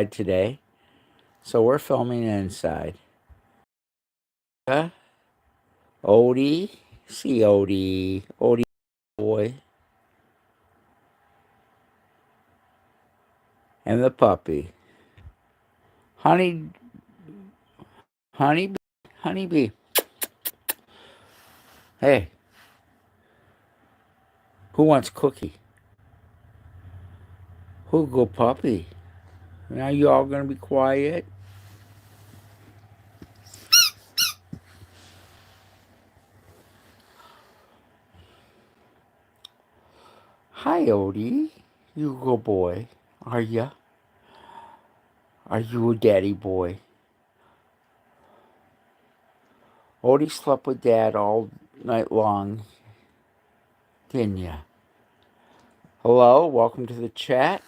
today, so we're filming inside. Uh, Odie, see Odie boy, and the puppy. Honey, honeybee, honeybee. Hey, who wants cookie? Who go puppy? Now you all gonna be quiet? Hi, Odie. You go boy. Are ya? Are you a daddy boy? Odie slept with Dad all night long, didn't ya? Hello, welcome to the chat.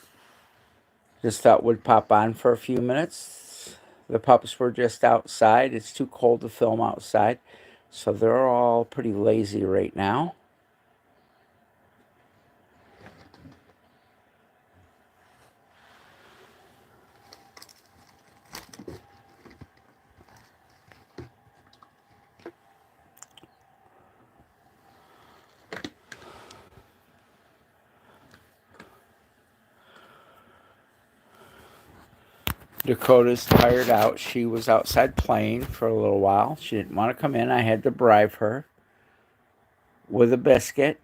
Just thought we'd pop on for a few minutes. The pups were just outside. It's too cold to film outside, so they're all pretty lazy right now. Dakota's tired out. She was outside playing for a little while. She didn't want to come in. I had to bribe her with a biscuit.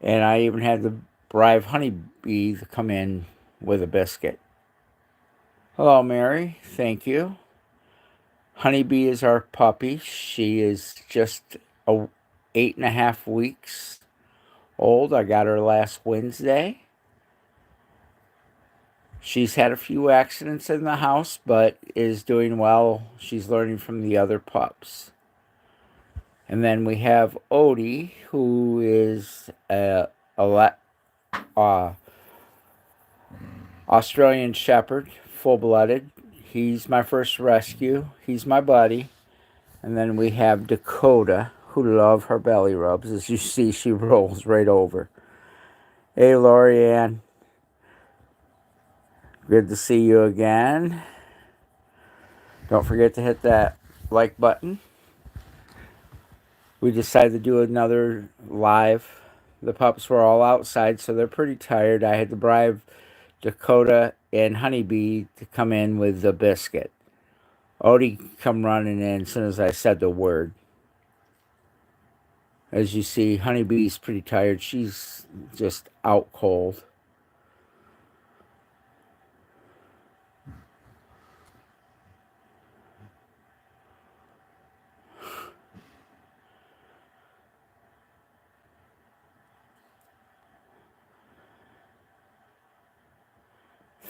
And I even had to bribe Honeybee to come in with a biscuit. Hello, Mary. Thank you. Honeybee is our puppy. She is just 8.5 weeks old. I got her last Wednesday. She's had a few accidents in the house, but is doing well. She's learning from the other pups. And then we have Odie, who is a Australian Shepherd, full-blooded. He's my first rescue. He's my buddy. And then we have Dakota, who love her belly rubs. As you see, she rolls right over. Hey, Lorianne. Good to see you again. Don't forget to hit that like button. We decided to do another live. The pups were all outside, so they're pretty tired. I had to bribe Dakota and Honeybee to come in with the biscuit. Odie come running in as soon as I said the word. As you see, Honeybee's pretty tired. She's just out cold.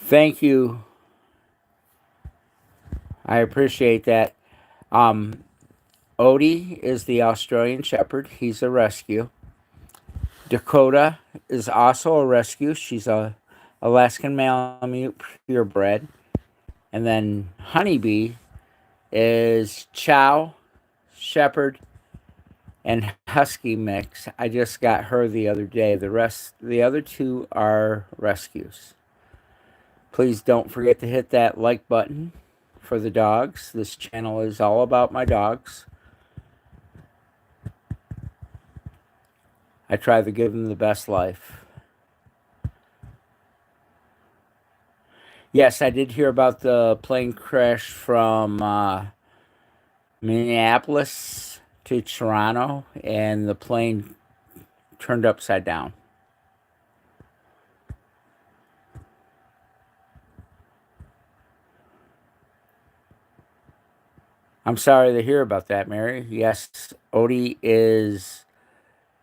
Thank you. I appreciate that. Odie is the Australian Shepherd. He's a rescue. Dakota is also a rescue. She's a Alaskan Malamute purebred. And then Honeybee is Chow, Shepherd, and Husky mix. I just got her the other day. The other two are rescues. Please don't forget to hit that like button for the dogs. This channel is all about my dogs. I try to give them the best life. Yes, I did hear about the plane crash from Minneapolis to Toronto, and the plane turned upside down. I'm sorry to hear about that, Mary. Yes, Odie is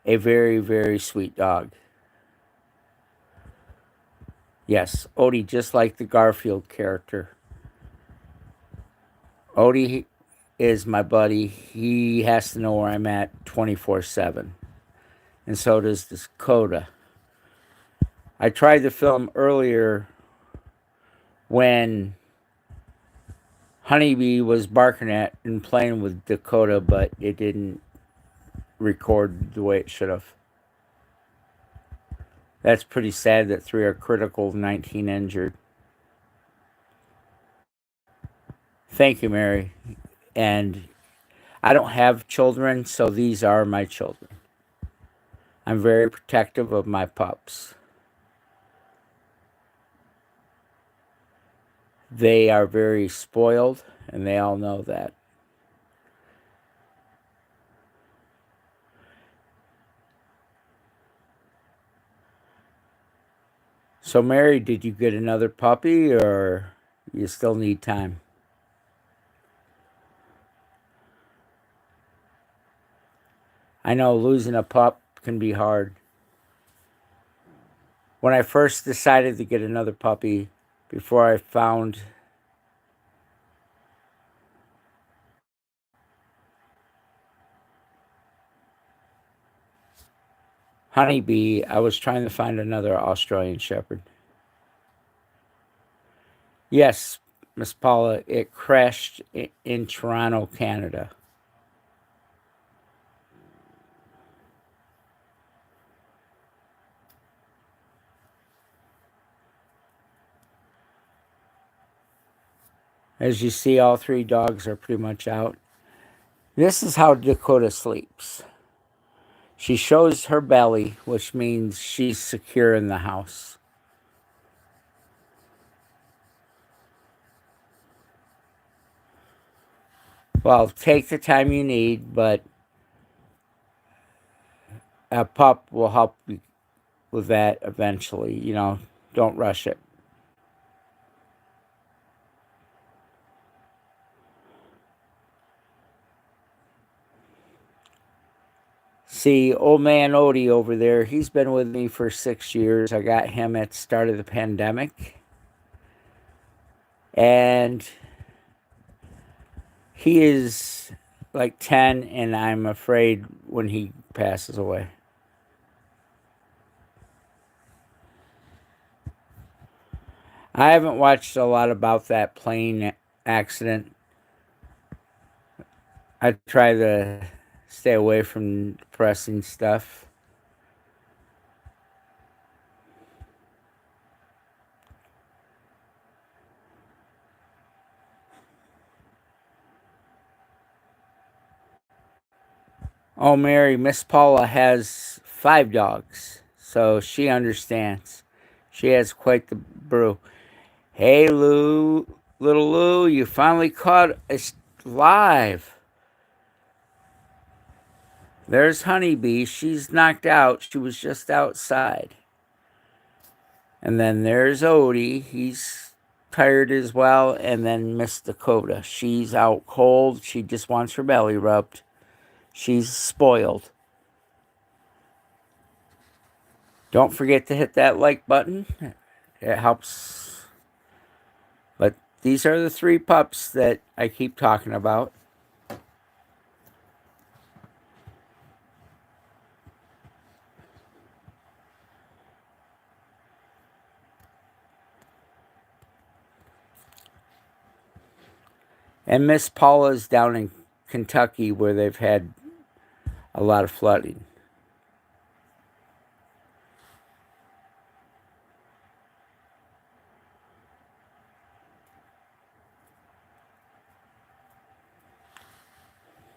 a very, very sweet dog. Yes, Odie, just like the Garfield character. Odie is my buddy. He has to know where I'm at 24/7. And so does Dakota. I tried to film earlier when Honeybee was barking at and playing with Dakota, but it didn't record the way it should have. That's pretty sad that 3 are critical, 19 injured. Thank you, Mary. And I don't have children, so these are my children. I'm very protective of my pups. They are very spoiled, and they all know that. So, Mary, did you get another puppy, or you still need time? I know losing a pup can be hard. When I first decided to get another puppy, before I found Honeybee, I was trying to find another Australian Shepherd. Yes, Miss Paula, it crashed in Toronto, Canada. As you see, all three dogs are pretty much out. This is how Dakota sleeps. She shows her belly, which means she's secure in the house. Well, take the time you need, but a pup will help you with that eventually. Don't rush it. See, old man Odie over there, he's been with me for 6 years. I got him at the start of the pandemic. And he is like 10, and I'm afraid when he passes away. I haven't watched a lot about that plane accident. I try to stay away from depressing stuff. Oh, Mary, Miss Paula has 5 dogs, so she understands. She has quite the brew. Hey, Lou, little Lou, you finally caught us live. There's Honeybee. She's knocked out. She was just outside. And then there's Odie. He's tired as well. And then Miss Dakota. She's out cold. She just wants her belly rubbed. She's spoiled. Don't forget to hit that like button. It helps. But these are the 3 pups that I keep talking about. And Miss Paula's down in Kentucky where they've had a lot of flooding.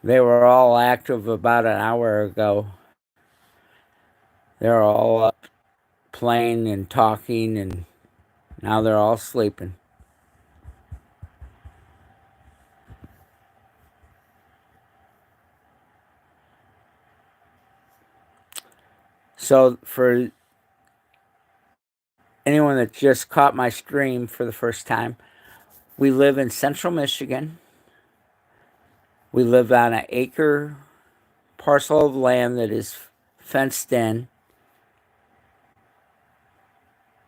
They were all active about an hour ago. They're all up playing and talking, and now they're all sleeping. So, for anyone that just caught my stream for the first time, we live in central Michigan. We live on an acre parcel of land that is fenced in,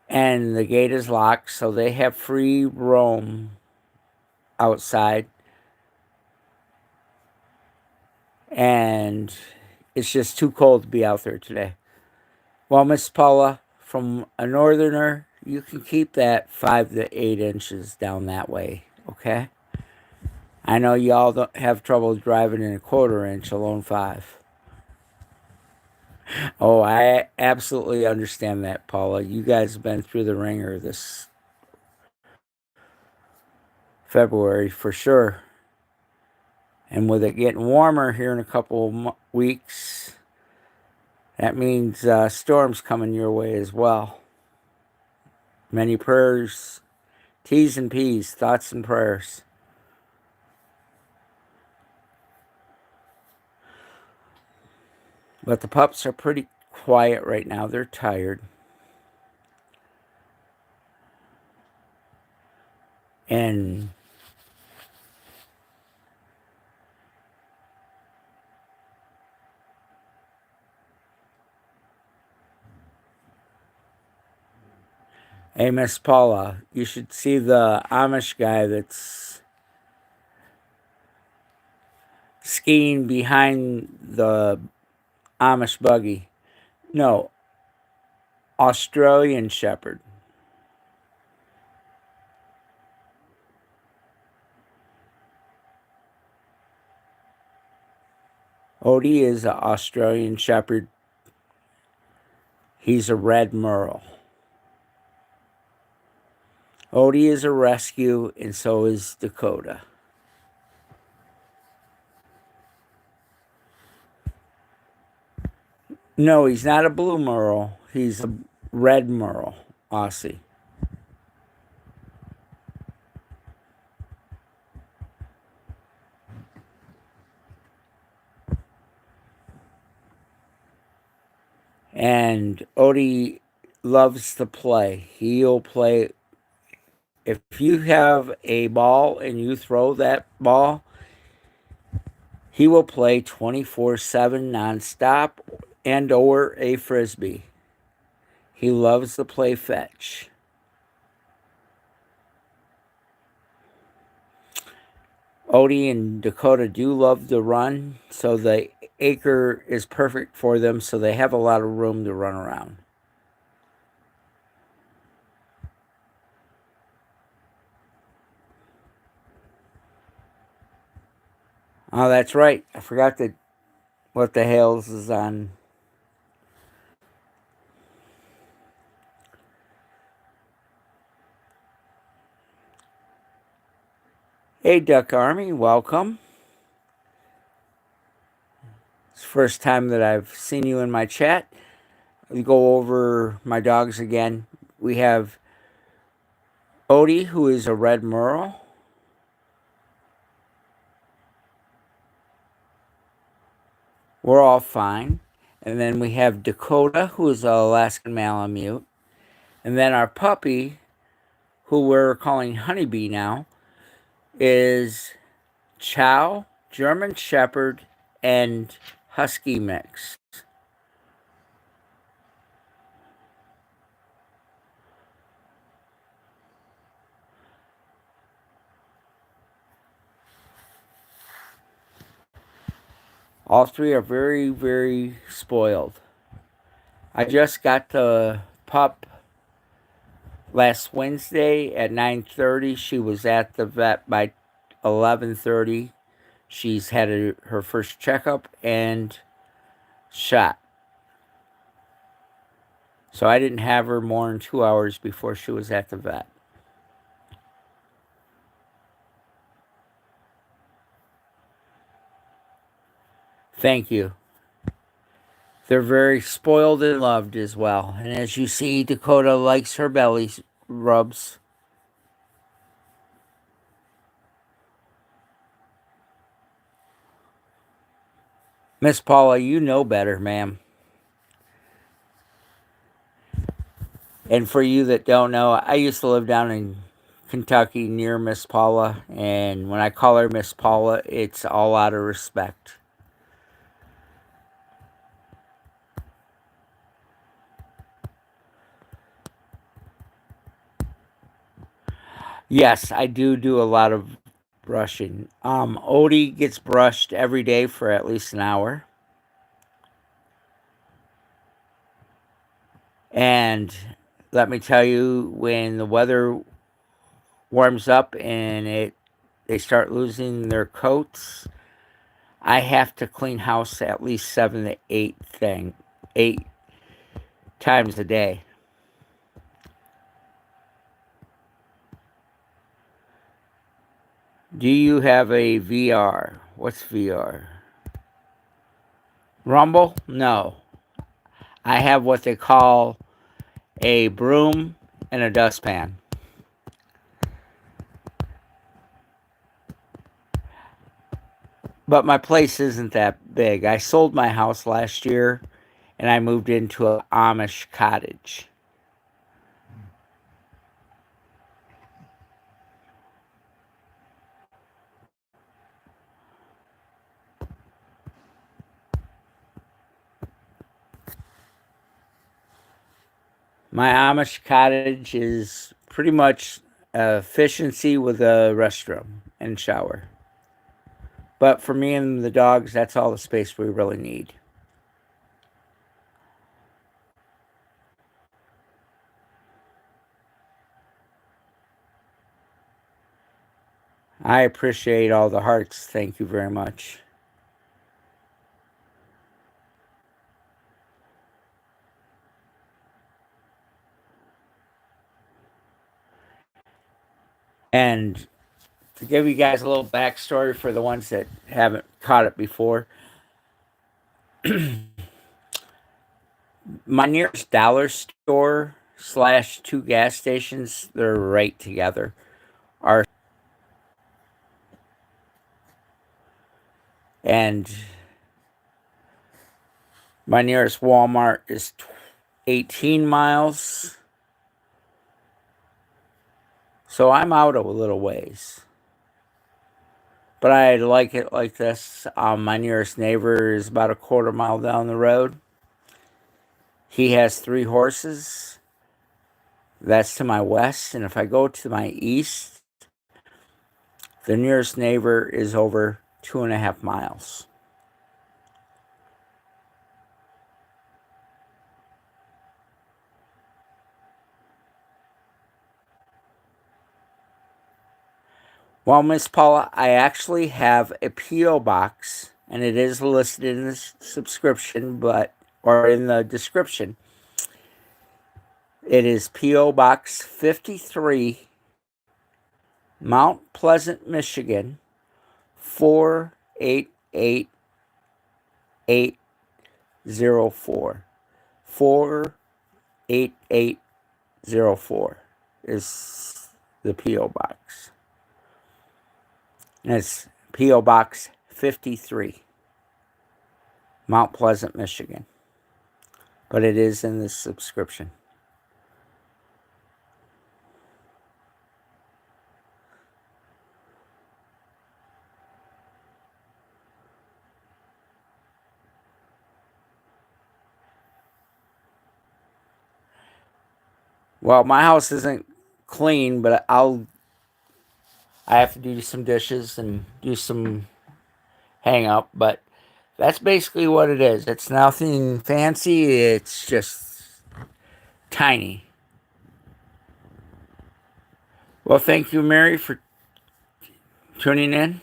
and the gate is locked, so they have free roam outside. And it's just too cold to be out there today. Well, Miss Paula, from a northerner, you can keep that 5 to 8 inches down that way, okay? I know y'all don't have trouble driving in a 1/4 inch, alone 5. Oh, I absolutely understand that, Paula. You guys have been through the ringer this February for sure. And with it getting warmer here in a couple of weeks, that means storms coming your way as well. Many prayers, T's and P's, thoughts and prayers. But the pups are pretty quiet right now. They're tired. And hey, Miss Paula, you should see the Amish guy that's skiing behind the Amish buggy. No, Australian Shepherd. Odie is an Australian Shepherd. He's a red merle. Odie is a rescue, and so is Dakota. No, he's not a blue merle. He's a red merle, Aussie. And Odie loves to play. He'll play. If you have a ball and you throw that ball, he will play 24/7 nonstop and or a frisbee. He loves to play fetch. Odie and Dakota do love to run, so the acre is perfect for them, so they have a lot of room to run around. Oh, that's right. I forgot that what the Hales is on. Hey, Duck Army, welcome. It's the first time that I've seen you in my chat. We go over my dogs again. We have Odie, who is a red merle. We're all fine. And then we have Dakota, who is an Alaskan Malamute. And then our puppy, who we're calling Honeybee now, is Chow, German Shepherd, and Husky mix. All three are very, very spoiled. I just got the pup last Wednesday at 9:30. She was at the vet by 11:30. She's had her first checkup and shot. So I didn't have her more than 2 hours before she was at the vet. Thank you. They're very spoiled and loved as well. And as you see, Dakota likes her belly rubs. Miss Paula, you know better, ma'am. And for you that don't know, I used to live down in Kentucky near Miss Paula. And when I call her Miss Paula, it's all out of respect. Yes, I do a lot of brushing. Odie gets brushed every day for at least an hour. And let me tell you, when the weather warms up and they start losing their coats, I have to clean house at least 8 times a day. Do you have a VR? What's VR? Rumble? No. I have what they call a broom and a dustpan. But my place isn't that big. I sold my house last year and I moved into an Amish cottage. My Amish cottage is pretty much efficiency with a restroom and shower. But for me and the dogs, that's all the space we really need. I appreciate all the hearts. Thank you very much. And to give you guys a little backstory for the ones that haven't caught it before, my nearest dollar store slash two gas stations, they're right together. Are and my nearest Walmart is 18 miles. So I'm out a little ways. But I like it like this. My nearest neighbor is about a quarter mile down the road. He has 3 horses. That's to my west. And if I go to my east, the nearest neighbor is over 2.5 miles. Well, Miss Paula, I actually have a P.O. box, and it is listed in the subscription, or in the description. It is P.O. Box 53, Mount Pleasant, Michigan, 48804. 48804 is the P.O. box. And it's P.O. Box 53, Mount Pleasant, Michigan. But it is in the subscription. Well, my house isn't clean, but I have to do some dishes and do some hang up, but that's basically what it is. It's nothing fancy, it's just tiny. Well, thank you, Mary, for tuning in.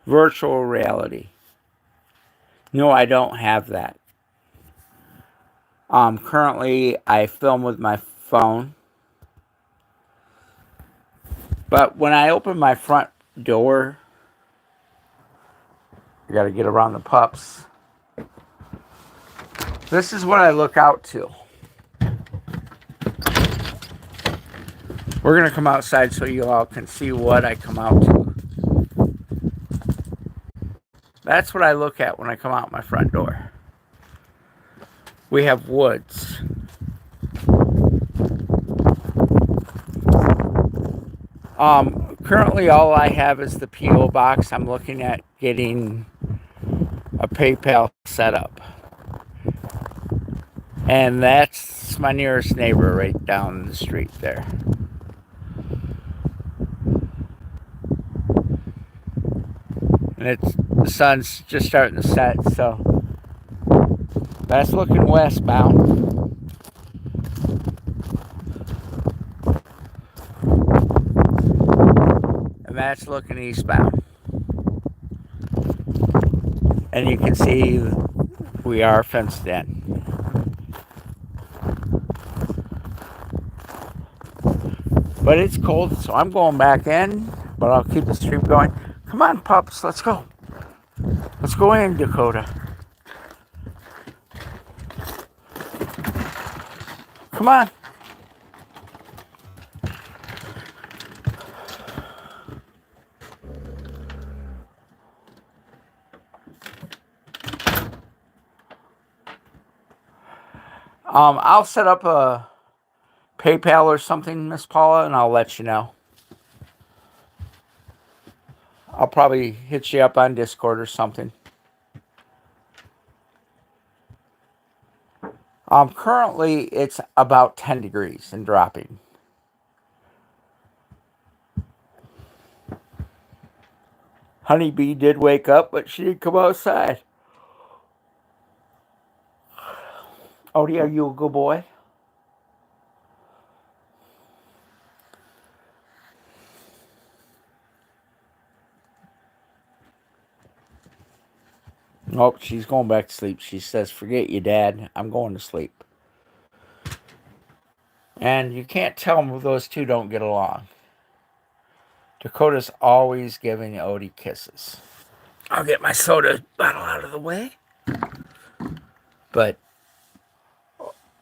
Virtual reality. No, I don't have that. Currently, I film with my phone. But when I open my front door, I got to get around the pups. This is what I look out to. We're going to come outside so you all can see what I come out to. That's what I look at when I come out my front door. We have woods. Currently all I have is the P.O. box. I'm looking at getting a PayPal set up. And that's my nearest neighbor right down the street there. And the sun's just starting to set, so that's looking westbound. And that's looking eastbound. And you can see we are fenced in. But it's cold, so I'm going back in, but I'll keep the stream going. Come on, pups, let's go. Let's go in, Dakota. Come on. I'll set up a PayPal or something, Miss Paula, and I'll let you know. I'll probably hit you up on Discord or something. Currently, it's about 10 degrees and dropping. Honeybee did wake up, but she didn't come outside. Odie, are you a good boy? Nope, she's going back to sleep. She says, forget you, Dad. I'm going to sleep. And you can't tell them those two don't get along. Dakota's always giving Odie kisses. I'll get my soda bottle out of the way. But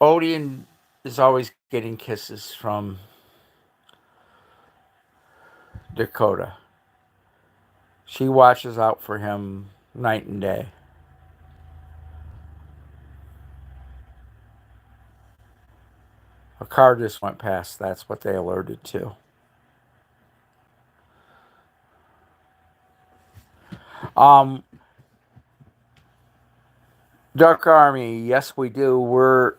Odie is always getting kisses from Dakota. She watches out for him night and day. A car just went past. That's what they alerted to. Duck Army, yes, we do.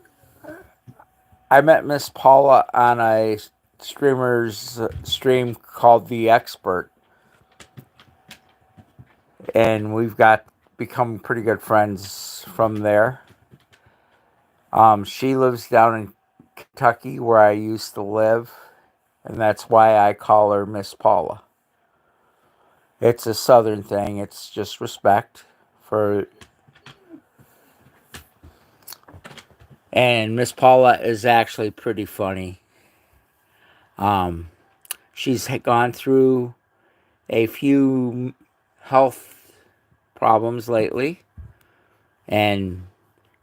I met Miss Paula on a streamer's stream called The Expert, and we've become pretty good friends from there. She lives down in Kentucky, where I used to live, and that's why I call her Miss Paula. It's a Southern thing. It's just respect for. And Miss Paula is actually pretty funny. She's gone through a few health problems lately. And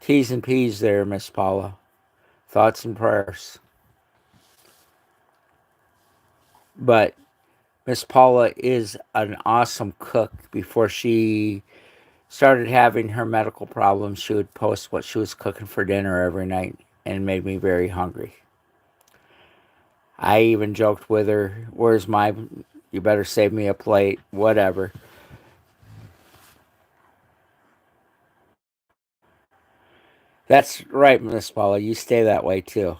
T's and P's there, Miss Paula. Thoughts and prayers. But Miss Paula is an awesome cook. Before she started having her medical problems, she would post what she was cooking for dinner every night, and it made me very hungry. I even joked with her, where's my, you better save me a plate, whatever. That's right, Miss Paula, you stay that way too.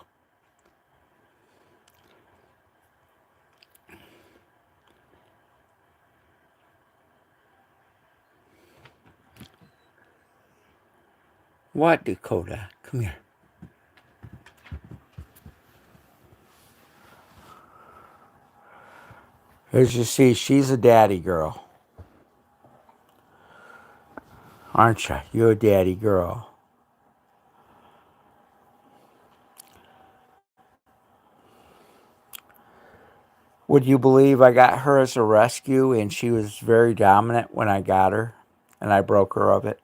What, Dakota? Come here. As you see, she's a daddy girl. Aren't you? You're a daddy girl. Would you believe I got her as a rescue and she was very dominant when I got her and I broke her of it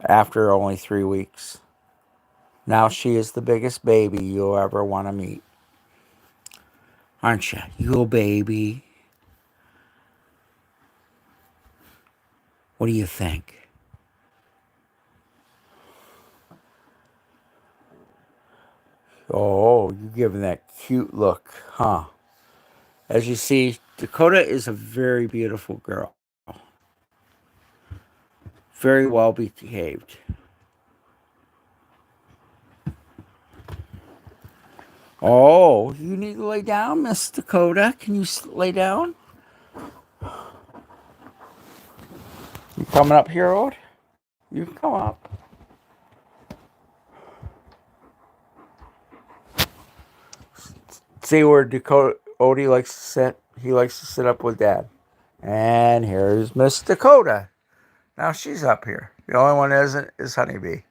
after only 3 weeks? Now she is the biggest baby you'll ever want to meet. Aren't you? You a baby. What do you think? Oh, you're giving that cute look, huh? As you see, Dakota is a very beautiful girl. Very well behaved. Oh, you need to lay down, Miss Dakota. Can you lay down? You coming up here, Ode? You can come up. See where Dakota Odie likes to sit? He likes to sit up with Dad. And here's Miss Dakota. Now she's up here. The only one that isn't is Honeybee.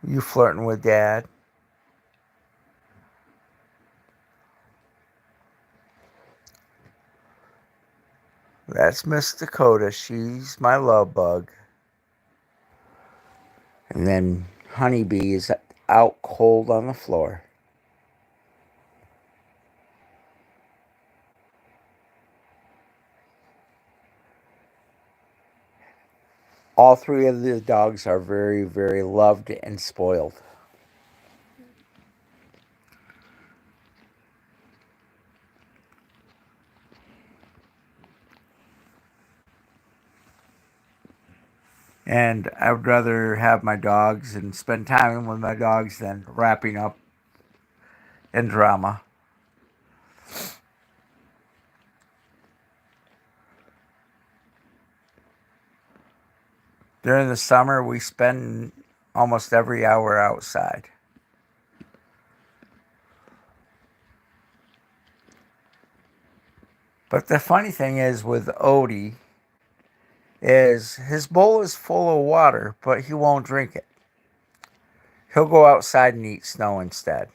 You flirting with Dad? That's Miss Dakota. She's my love bug. And then Honeybee is out cold on the floor. All three of the dogs are very, very loved and spoiled. And I would rather have my dogs and spend time with my dogs than wrapping up in drama. During the summer, we spend almost every hour outside. But the funny thing is with Odie is his bowl is full of water, but he won't drink it. He'll go outside and eat snow instead.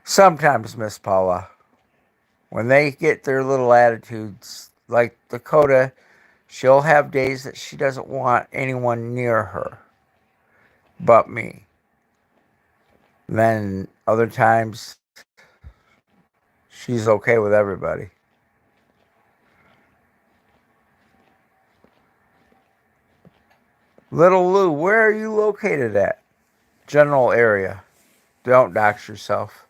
Sometimes, Miss Paula, when they get their little attitudes, like Dakota, she'll have days that she doesn't want anyone near her but me. Then other times, she's okay with everybody. Little Lou, where are you located at? General area. Don't dox yourself.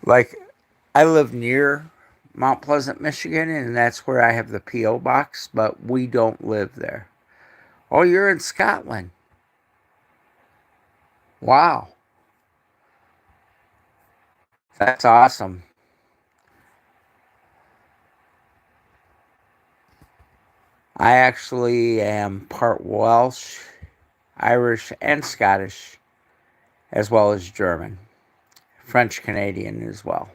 Like, I live near Mount Pleasant, Michigan, and that's where I have the P.O. box, but we don't live there. Oh, you're in Scotland. Wow. That's awesome. I actually am part Welsh, Irish, and Scottish, as well as German. French Canadian as well.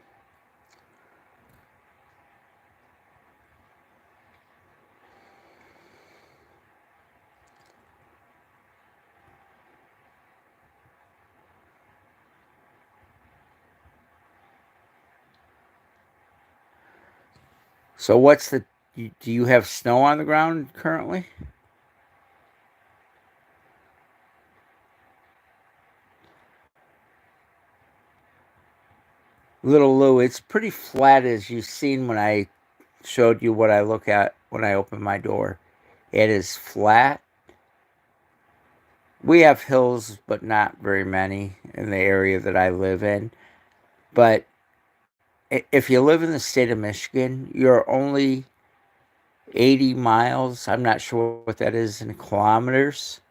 So, do you have snow on the ground currently? Little Lou, it's pretty flat as you've seen when I showed you what I look at when I open my door. It is flat. We have hills, but not very many in the area that I live in. But if you live in the state of Michigan, you're only 80 miles, I'm not sure what that is in kilometers,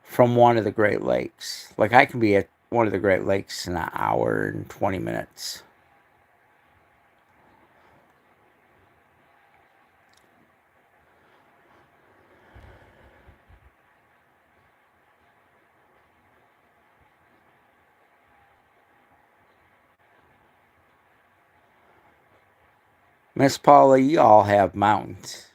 from one of the Great Lakes. Like I can be at one of the Great Lakes in an hour and 20 minutes. Miss Paula, you all have mountains.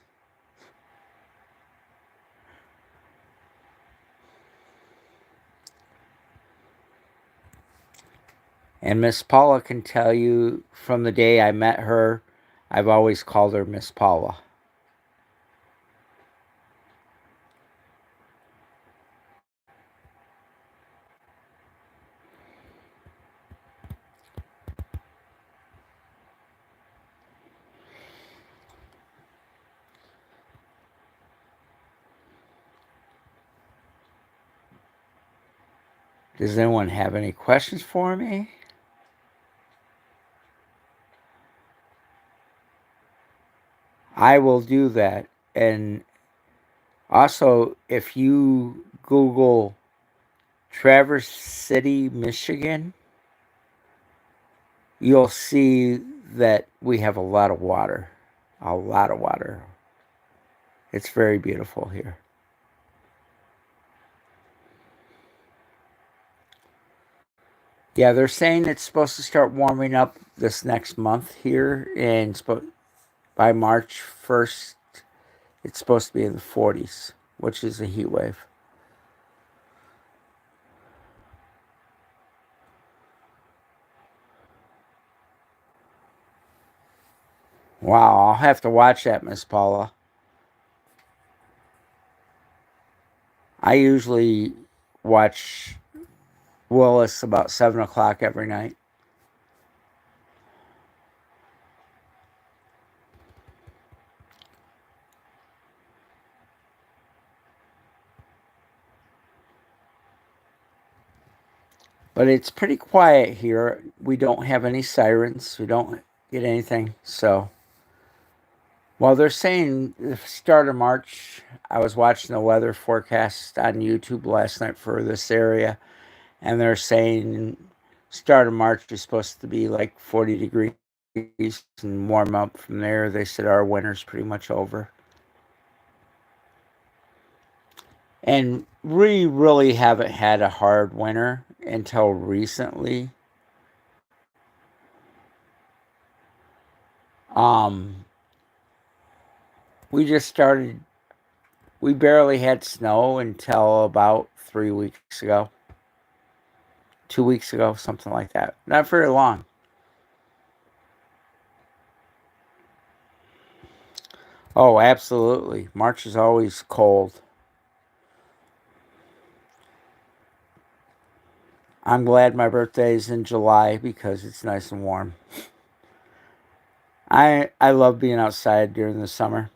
And Miss Paula can tell you from the day I met her, I've always called her Miss Paula. Does anyone have any questions for me? I will do that. And also, if you Google Traverse City, Michigan, you'll see that we have a lot of water. A lot of water. It's very beautiful here. Yeah, they're saying it's supposed to start warming up this next month here, and by March 1st, it's supposed to be in the 40s, which is a heat wave. Wow, I'll have to watch that, Miss Paula. I usually watch Willis about 7 o'clock every night. But it's pretty quiet here. We don't have any sirens. We don't get anything. So, well, they're saying the start of March. I was watching the weather forecast on YouTube last night for this area, and they're saying start of March is supposed to be like 40 degrees and warm up from there. They said our winter's pretty much over. And we really haven't had a hard winter until recently. Um, we just started, we barely had snow until about 3 weeks ago, 2 weeks ago, something like that. Not very long. Oh, absolutely. March is always cold. I'm glad my birthday is in July because it's nice and warm. I love being outside during the summer.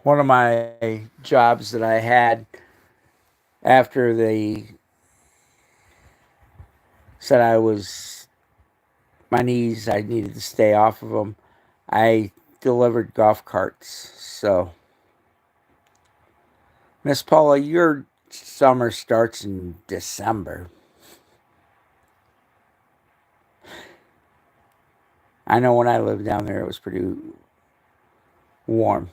One of my jobs that I had after they said I was my knees, I needed to stay off of them. I delivered golf carts. So, Miss Paula, your summer starts in December. I know when I lived down there, it was pretty warm.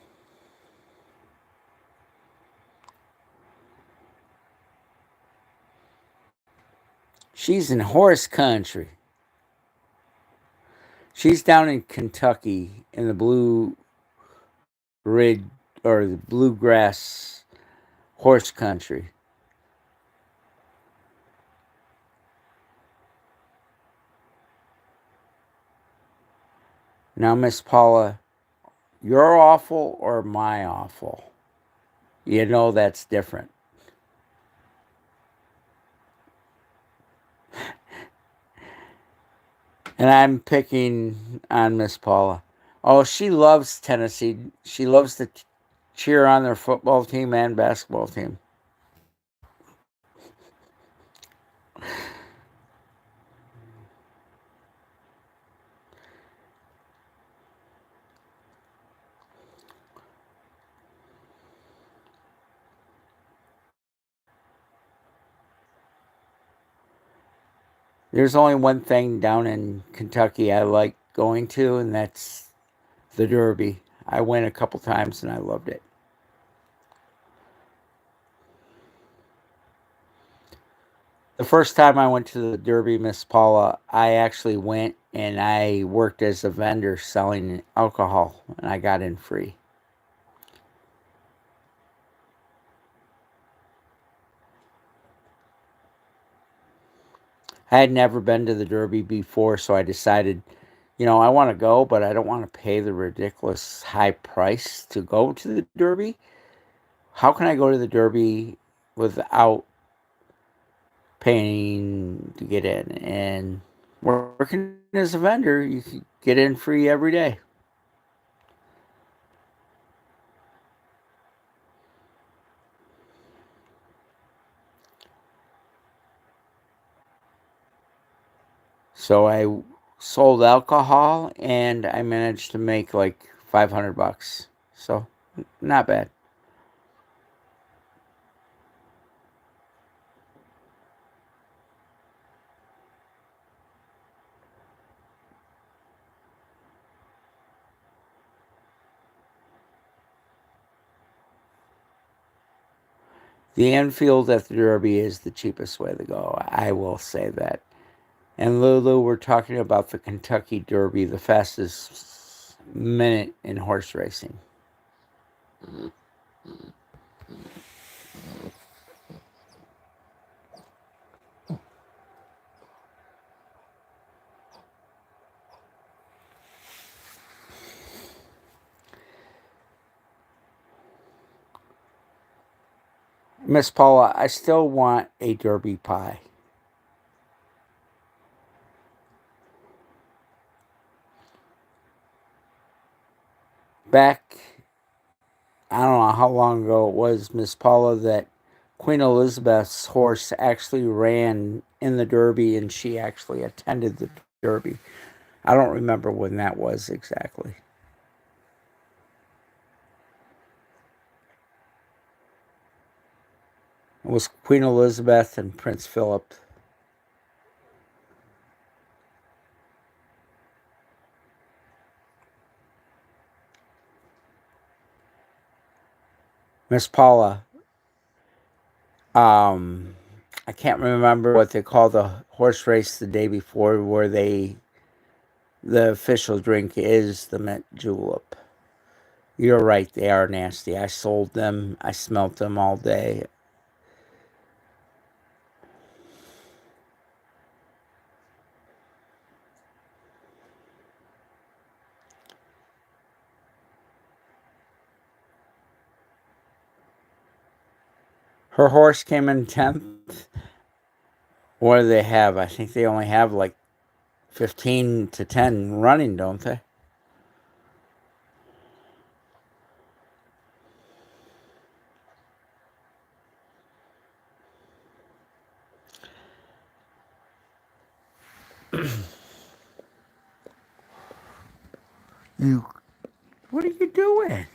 She's in horse country. She's down in Kentucky in the Blue Ridge or the Bluegrass horse country. Now, Miss Paula, you're awful or my awful? You know that's different. And I'm picking on Miss Paula. Oh, she loves Tennessee. She loves to cheer on their football team and basketball team. There's only one thing down in Kentucky I like going to, and that's the Derby. I went a couple times and I loved it. The first time I went to the Derby, Miss Paula, I actually went and I worked as a vendor selling alcohol, and I got in free. I had never been to the Derby before, so I decided, I want to go, but I don't want to pay the ridiculous high price to go to the Derby. How can I go to the Derby without paying to get in? And working as a vendor, you can get in free every day. So I sold alcohol and I managed to make like $500. So not bad. The infield at the Derby is the cheapest way to go. I will say that. And Lulu, we're talking about the Kentucky Derby, the fastest minute in horse racing. Miss Paula, I still want a Derby pie. Back, I don't know how long ago it was, Miss Paula, that Queen Elizabeth's horse actually ran in the Derby and she actually attended the Derby. I don't remember when that was exactly. It was Queen Elizabeth and Prince Philip. Miss Paula, um, I can't remember what they call the horse race the day before, where the official drink is the mint julep. You're right, they are nasty. I sold them. I smelt them all day. Her horse came in 10th. What do they have? I think they only have like 15 to 10 running, don't they? You, what are you doing?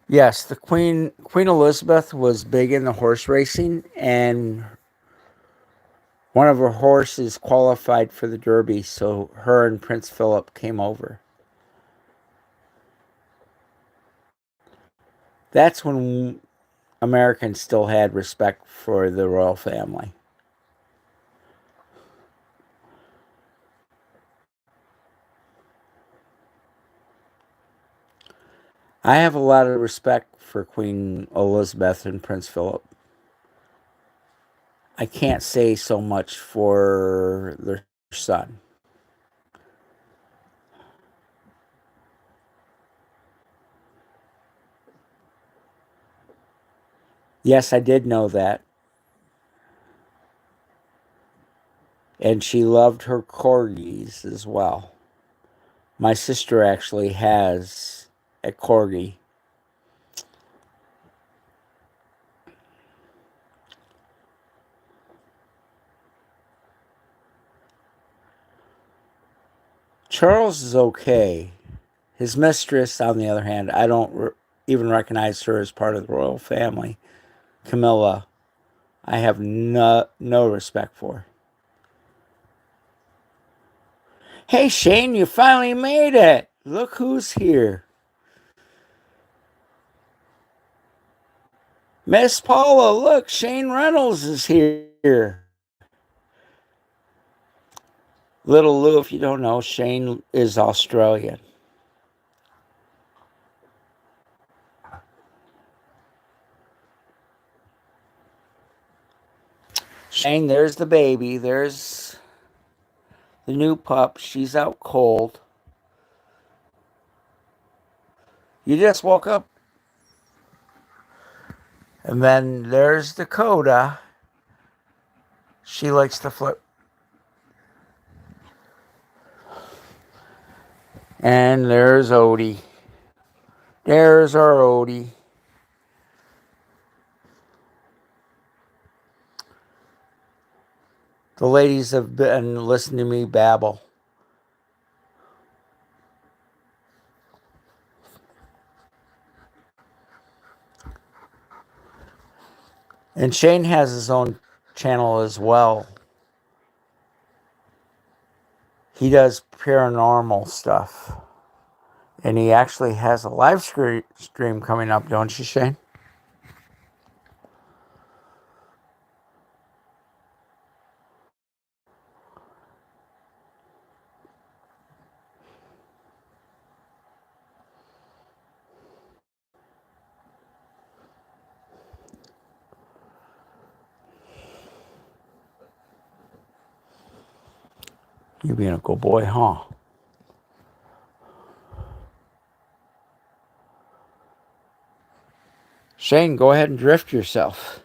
Yes, the Queen Elizabeth was big in the horse racing, and one of her horses qualified for the Derby, so her and Prince Philip came over. That's when Americans still had respect for the royal family. I have a lot of respect for Queen Elizabeth and Prince Philip. I can't say so much for their son. Yes, I did know that. And she loved her corgis as well. My sister actually has a corgi. Charles is okay. His mistress, on the other hand, I don't even recognize her as part of the royal family. Camilla, I have no respect for. Hey, Shane, you finally made it. Look who's here. Miss Paula, look, Shane Reynolds is here. Little Lou, if you don't know, Shane is Australian. Shane, there's the baby. There's the new pup. She's out cold. You just woke up. And then there's Dakota. She likes to flip. And there's Odie. There's our Odie. The ladies have been listening to me babble. And Shane has his own channel as well. He does paranormal stuff. And he actually has a live stream coming up, don't you, Shane? You being a good boy, huh? Shane, go ahead and drift yourself.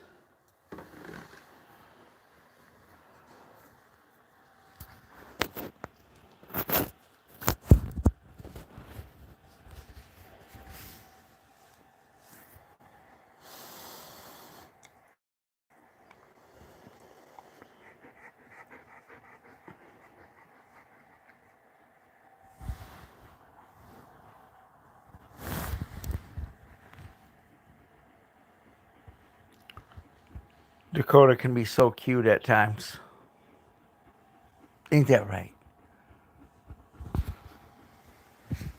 Dakota can be so cute at times. Ain't that right?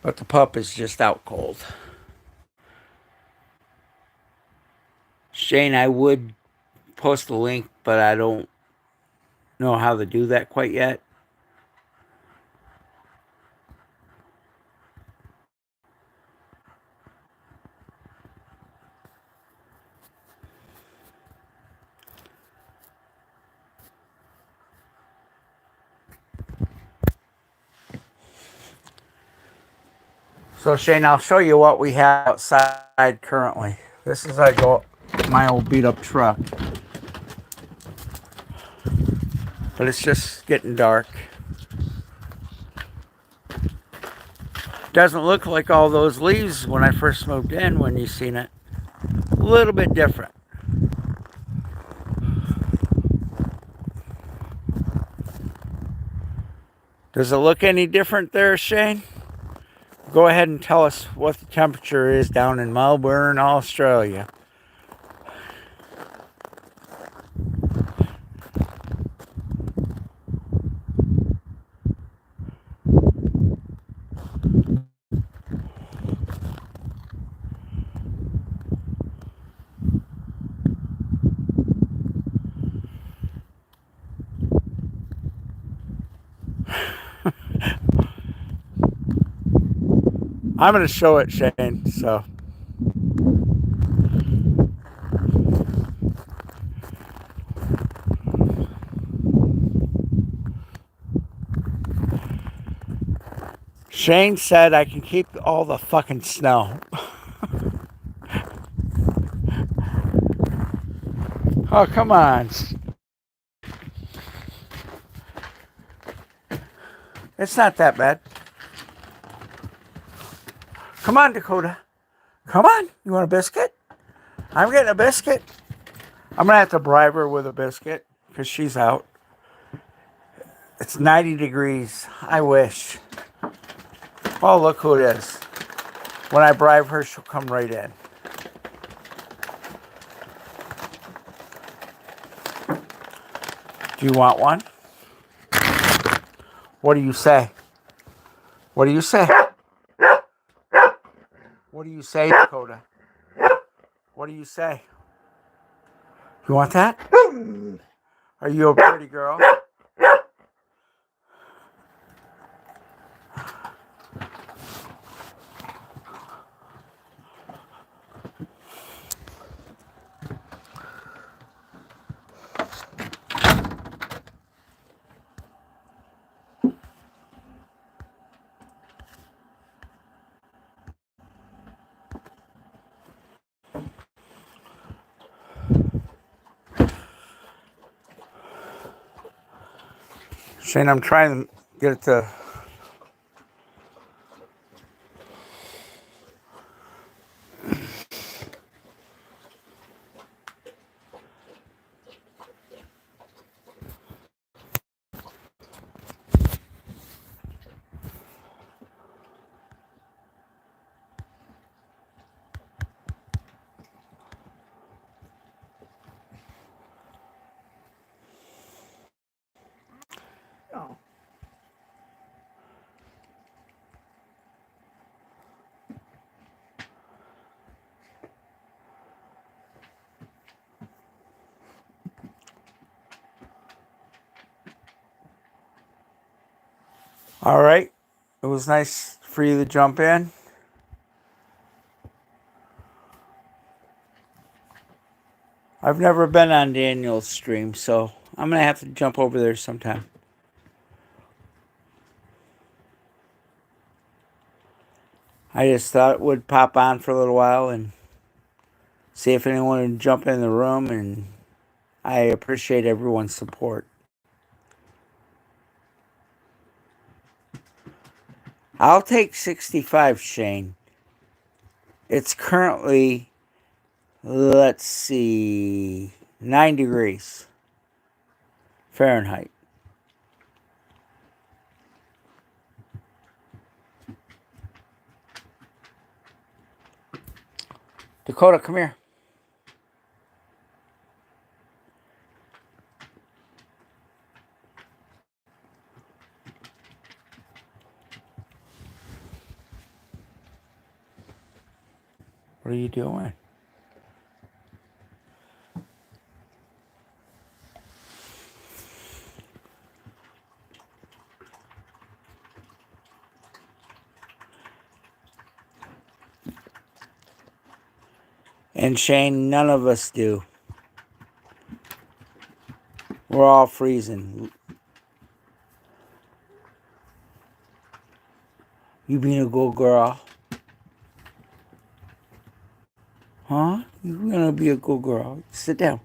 But the pup is just out cold. Shane, I would post a link, but I don't know how to do that quite yet. So Shane, I'll show you what we have outside currently. This is my old beat up truck. But it's just getting dark. Doesn't look like all those leaves when I first moved in when you seen it. A little bit different. Does it look any different there, Shane? Go ahead and tell us what the temperature is down in Melbourne, Australia. I'm going to show it, Shane, so. Shane said I can keep all the fucking snow. Oh, come on. It's not that bad. Come on, Dakota. Come on. You want a biscuit? I'm getting a biscuit. I'm going to have to bribe her with a biscuit because she's out. It's 90 degrees. I wish. Oh, look who it is. When I bribe her, she'll come right in. Do you want one? What do you say? What do you say? What do you say, Dakota? What do you say? You want that? Are you a pretty girl? Shane, I'm trying to get it to... All right. It was nice for you to jump in. I've never been on Daniel's stream, so I'm going to have to jump over there sometime. I just thought it would pop on for a little while and see if anyone would jump in the room, and I appreciate everyone's support. I'll take 65, Shane. It's currently, let's see, 9 degrees Fahrenheit. Dakota, come here. What are you doing? And Shane, none of us do. We're all freezing. You being a good girl? Huh? You're gonna be a good girl. Sit down.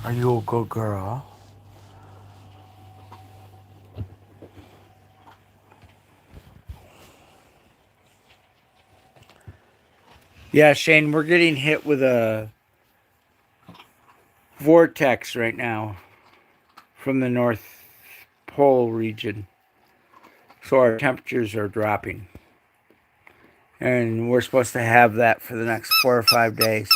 Are you a good girl? Yeah, Shane, we're getting hit with a vortex right now from the North Pole region. So our temperatures are dropping. And we're supposed to have that for the next 4 or 5 days.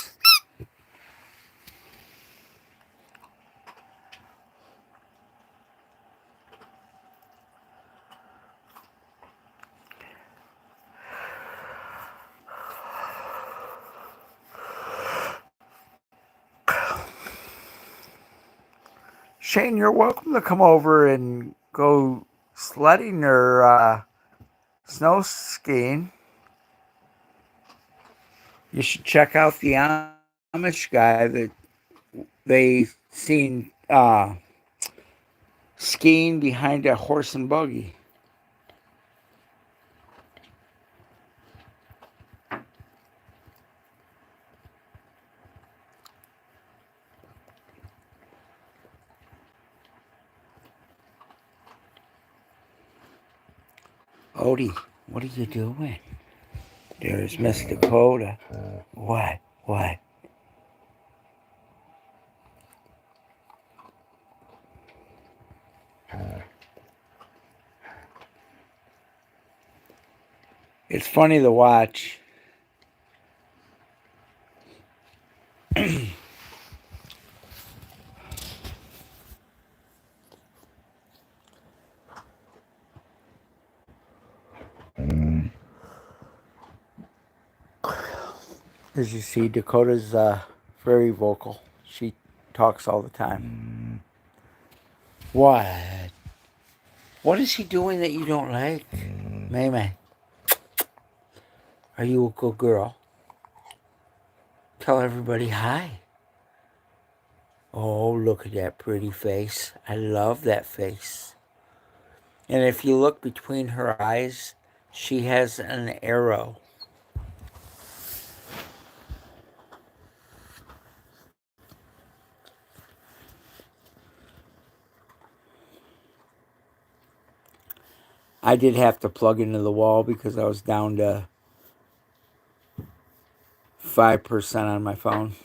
Shane, you're welcome to come over and go sledding or snow skiing. You should check out the Amish guy that they seen skiing behind a horse and buggy. Odie, what are you doing? There's Miss Dakota. What? What? It's funny to watch. As you see, Dakota's very vocal. She talks all the time. What? What is he doing that you don't like? May May, are you a good girl? Tell everybody hi. Oh, look at that pretty face. I love that face. And if you look between her eyes, she has an arrow. I did have to plug into the wall because I was down to 5% on my phone.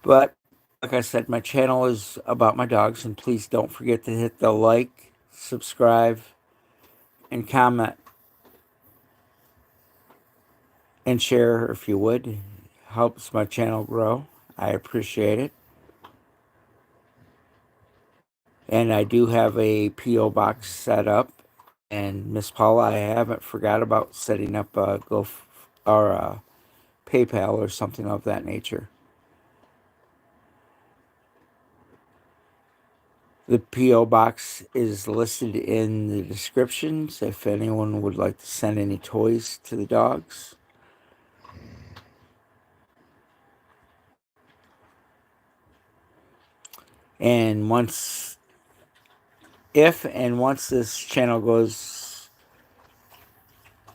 But like I said, my channel is about my dogs, and please don't forget to hit the like, subscribe, and comment, and share if you would. It helps my channel grow. I appreciate it. And I do have a P.O. box set up. And Miss Paula, I haven't forgot about setting up a or PayPal or something of that nature. The P.O. box is listed in the descriptions if anyone would like to send any toys to the dogs. And once this channel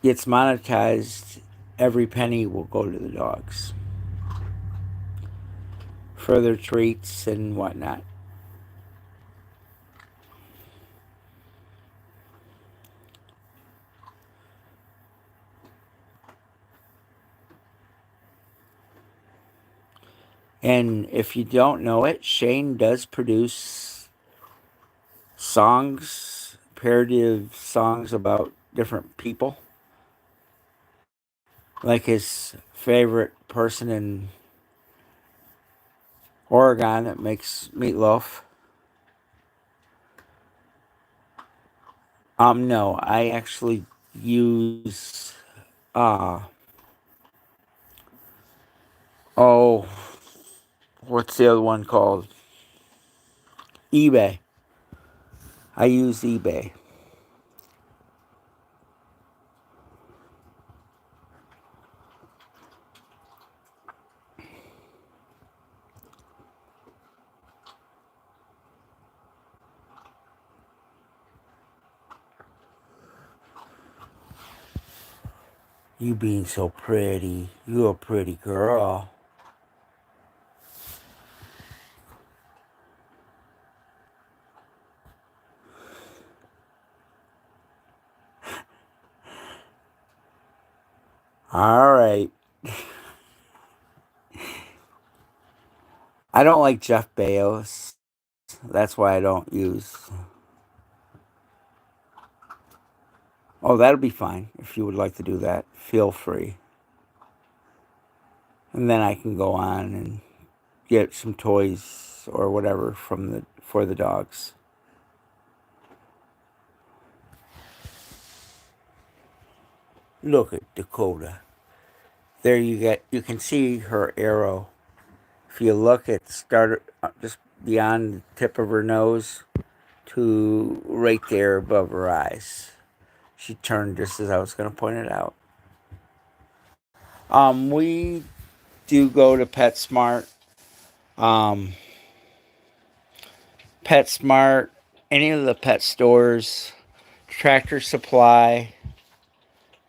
gets monetized, every penny will go to the dogs for their treats and whatnot. And if you don't know it, Shane does produce songs, parody songs about different people. Like his favorite person in Oregon that makes meatloaf. No, I actually use oh, what's the other one called? eBay. I use eBay. You being so pretty. You're a pretty girl. All right. I don't like Jeff Bezos. That's why I don't use. Oh, that'll be fine if you would like to do that. Feel free. And then I can go on and get some toys or whatever for the dogs. Look at Dakota. There you can see her arrow. If you look, it started just beyond the tip of her nose to right there above her eyes. She turned just as I was going to point it out. We do go to PetSmart. Um, PetSmart, any of the pet stores, Tractor Supply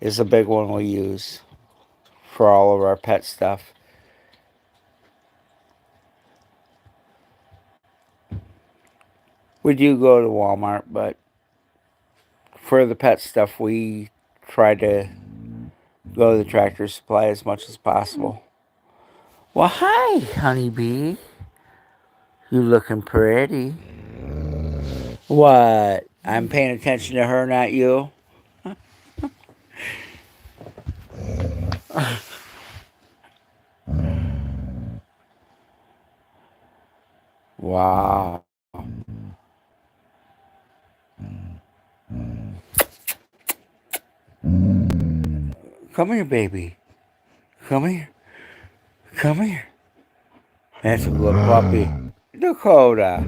is a big one we use for all of our pet stuff. We do go to Walmart, but for the pet stuff, we try to go to the Tractor Supply as much as possible. Well, hi, honeybee. You looking pretty. What? I'm paying attention to her, not you? Wow. Come here, baby. Come here. Come here. That's a good puppy. Dakota.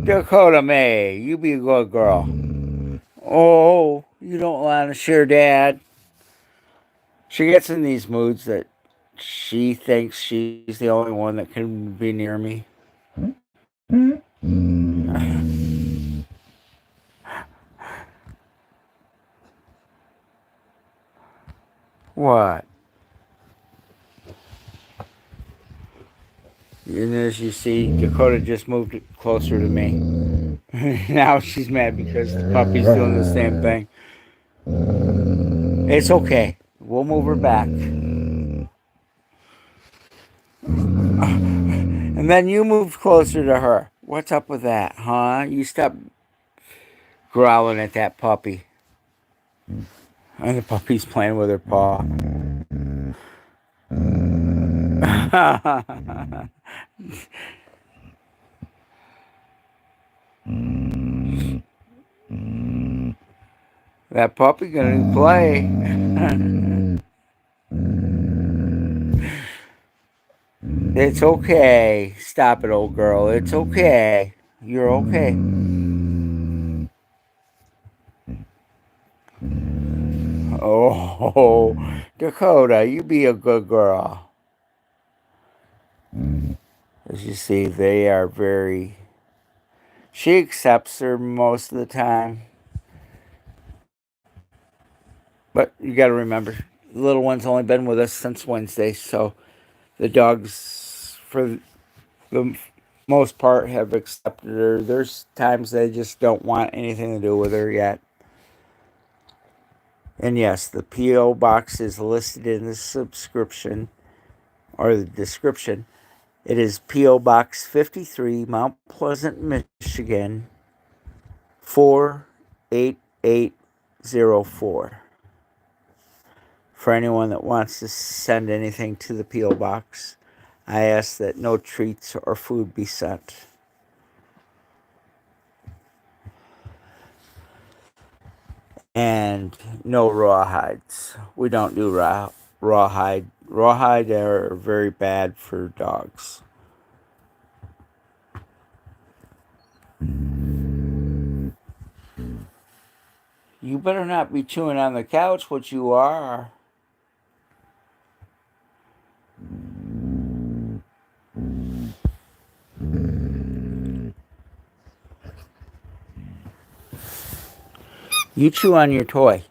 Dakota May, you be a good girl. Oh, you don't want to share dad. She gets in these moods that she thinks she's the only one that can be near me. What? And as you see, Dakota just moved closer to me. Now she's mad because the puppy's doing the same thing. It's okay. We'll move her back. And then you moved closer to her. What's up with that, huh? You stop growling at that puppy. And the puppy's playing with her paw. That puppy gonna play. It's okay. Stop it, old girl. It's okay. You're okay. Oh, Dakota, you be a good girl. As you see, they are very. She accepts her most of the time. But you got to remember, the little one's only been with us since Wednesday, so the dogs, for the most part, have accepted her. There's times they just don't want anything to do with her yet. And yes, the P.O. box is listed in the subscription or the description. It is P.O. Box 53, Mount Pleasant, Michigan, 48804. For anyone that wants to send anything to the P.O. Box, I ask that no treats or food be sent. And no rawhides. We don't do rawhide. Rawhide are very bad for dogs. You better not be chewing on the couch, what you are. You chew on your toy.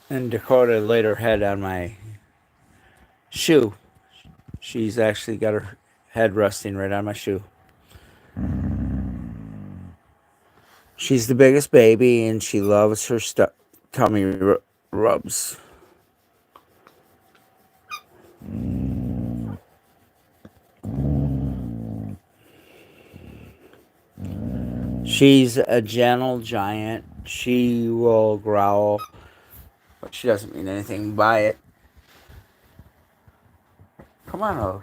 And Dakota laid her head on my shoe. She's actually got her head resting right on my shoe. She's the biggest baby, and she loves her tummy rubs. She's a gentle giant. She will growl, but she doesn't mean anything by it. Come on, Ode.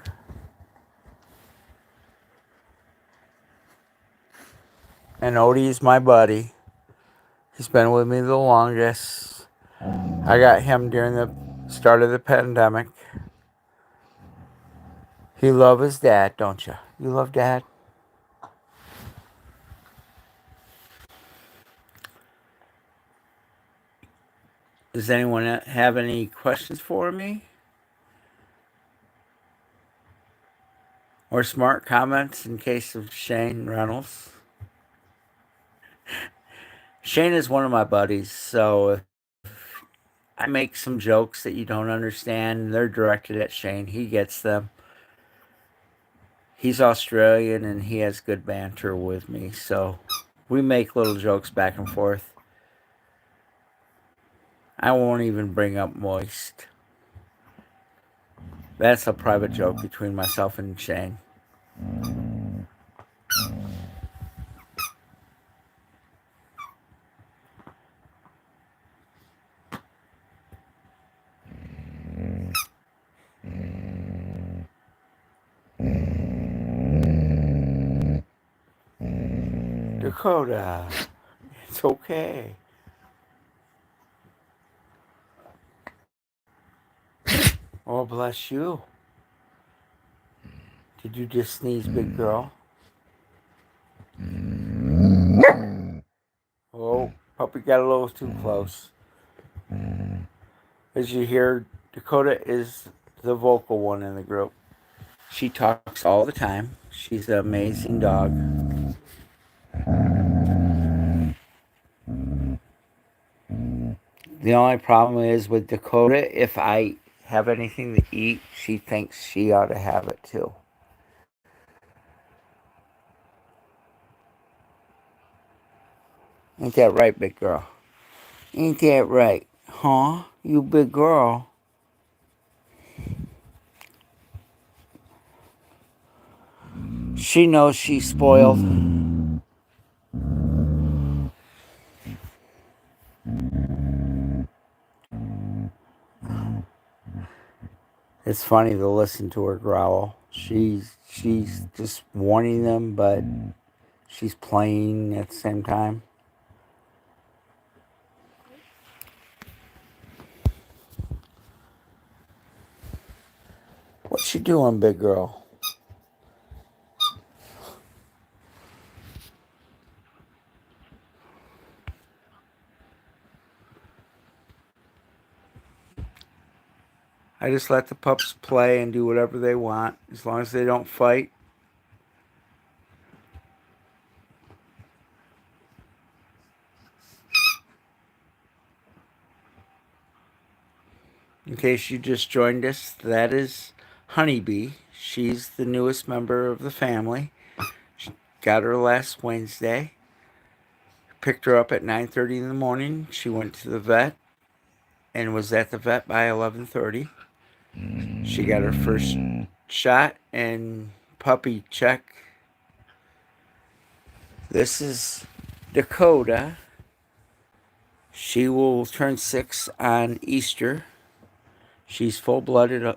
And Odie's my buddy. He's been with me the longest. I got him during the start of the pandemic. You love his dad, don't you? You love Dad? Does anyone have any questions for me? Or smart comments in case of Shane Reynolds? Shane is one of my buddies, so if I make some jokes that you don't understand, they're directed at Shane. He gets them. He's Australian and he has good banter with me, so we make little jokes back and forth. I won't even bring up moist. That's a private joke between myself and Shane. Dakota, it's okay. Oh, bless you. Did you just sneeze, big girl? Oh, puppy got a little too close. As you hear, Dakota is the vocal one in the group. She talks all the time. She's an amazing dog. The only problem is with Dakota, if I have anything to eat, she thinks she ought to have it too. Ain't that right, big girl? Ain't that right? Huh? You big girl. She knows she's spoiled. It's funny to listen to her growl. She's just warning them, but she's playing at the same time. What you doing, big girl? I just let the pups play and do whatever they want, as long as they don't fight. In case you just joined us, that is Honeybee. She's the newest member of the family. She got her last Wednesday. Picked her up at 9:30 in the morning. She went to the vet and was at the vet by 11:30. She got her first shot and puppy check. This is Dakota. She will turn 6 on Easter. She's full-blooded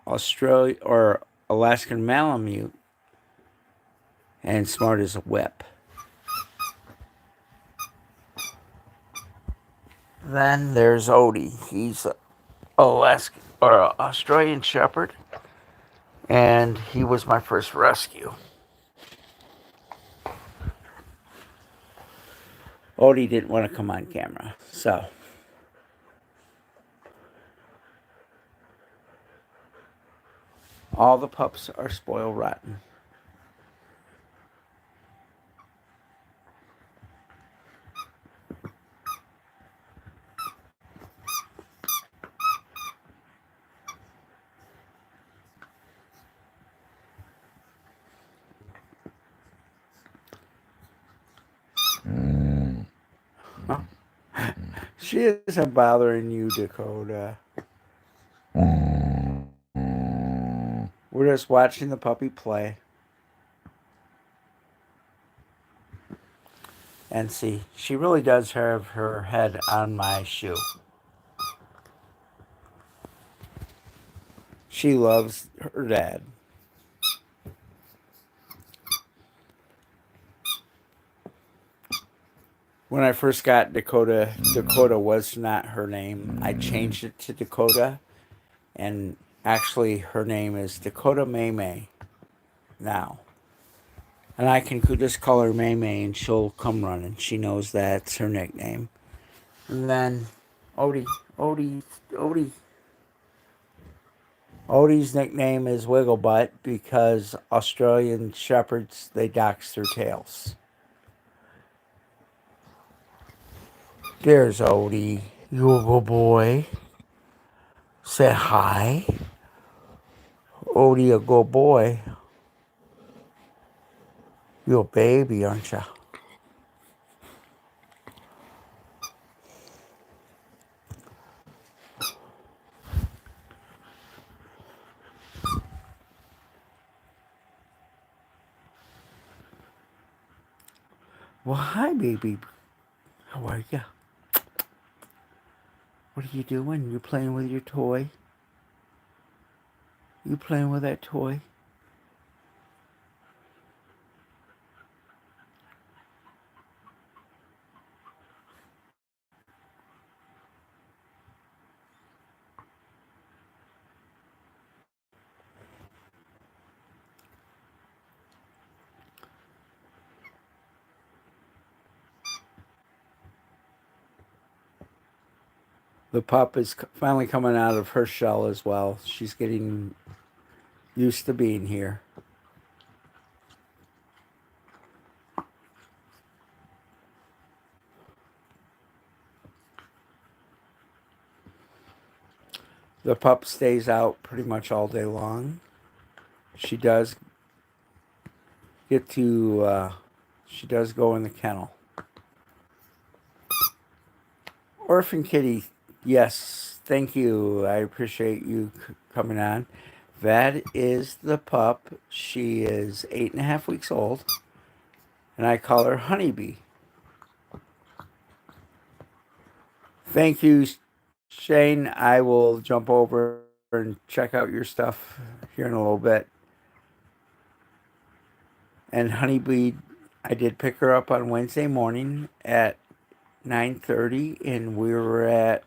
Australian or Alaskan Malamute and smart as a whip. Then there's Odie. He's a Alaskan or a Australian Shepherd, and he was my first rescue. Odie didn't want to come on camera, so all the pups are spoiled rotten. She isn't bothering you, Dakota. We're just watching the puppy play. And see, she really does have her head on my shoe. She loves her dad. When I first got Dakota, Dakota was not her name. I changed it to Dakota, and actually her name is Dakota May May now. And I can just call her May May and she'll come running. She knows that's her nickname. And then Odie. Odie's nickname is Wigglebutt because Australian Shepherds, they dox their tails. There's Odie. You a good boy. Say hi. Odie, a good boy. You're a baby, aren't you? Well, hi, baby. How are you? What are you doing? You playing with your toy? You playing with that toy? The pup is finally coming out of her shell as well. She's getting used to being here. The pup stays out pretty much all day long. She does she does go in the kennel. Orphan Kitty, yes, thank you. I appreciate you coming on. That is the pup. She is 8.5 weeks old, and I call her Honeybee. Thank you, Shane. I will jump over and check out your stuff here in a little bit. And Honeybee, I did pick her up on Wednesday morning at 9:30, and we were at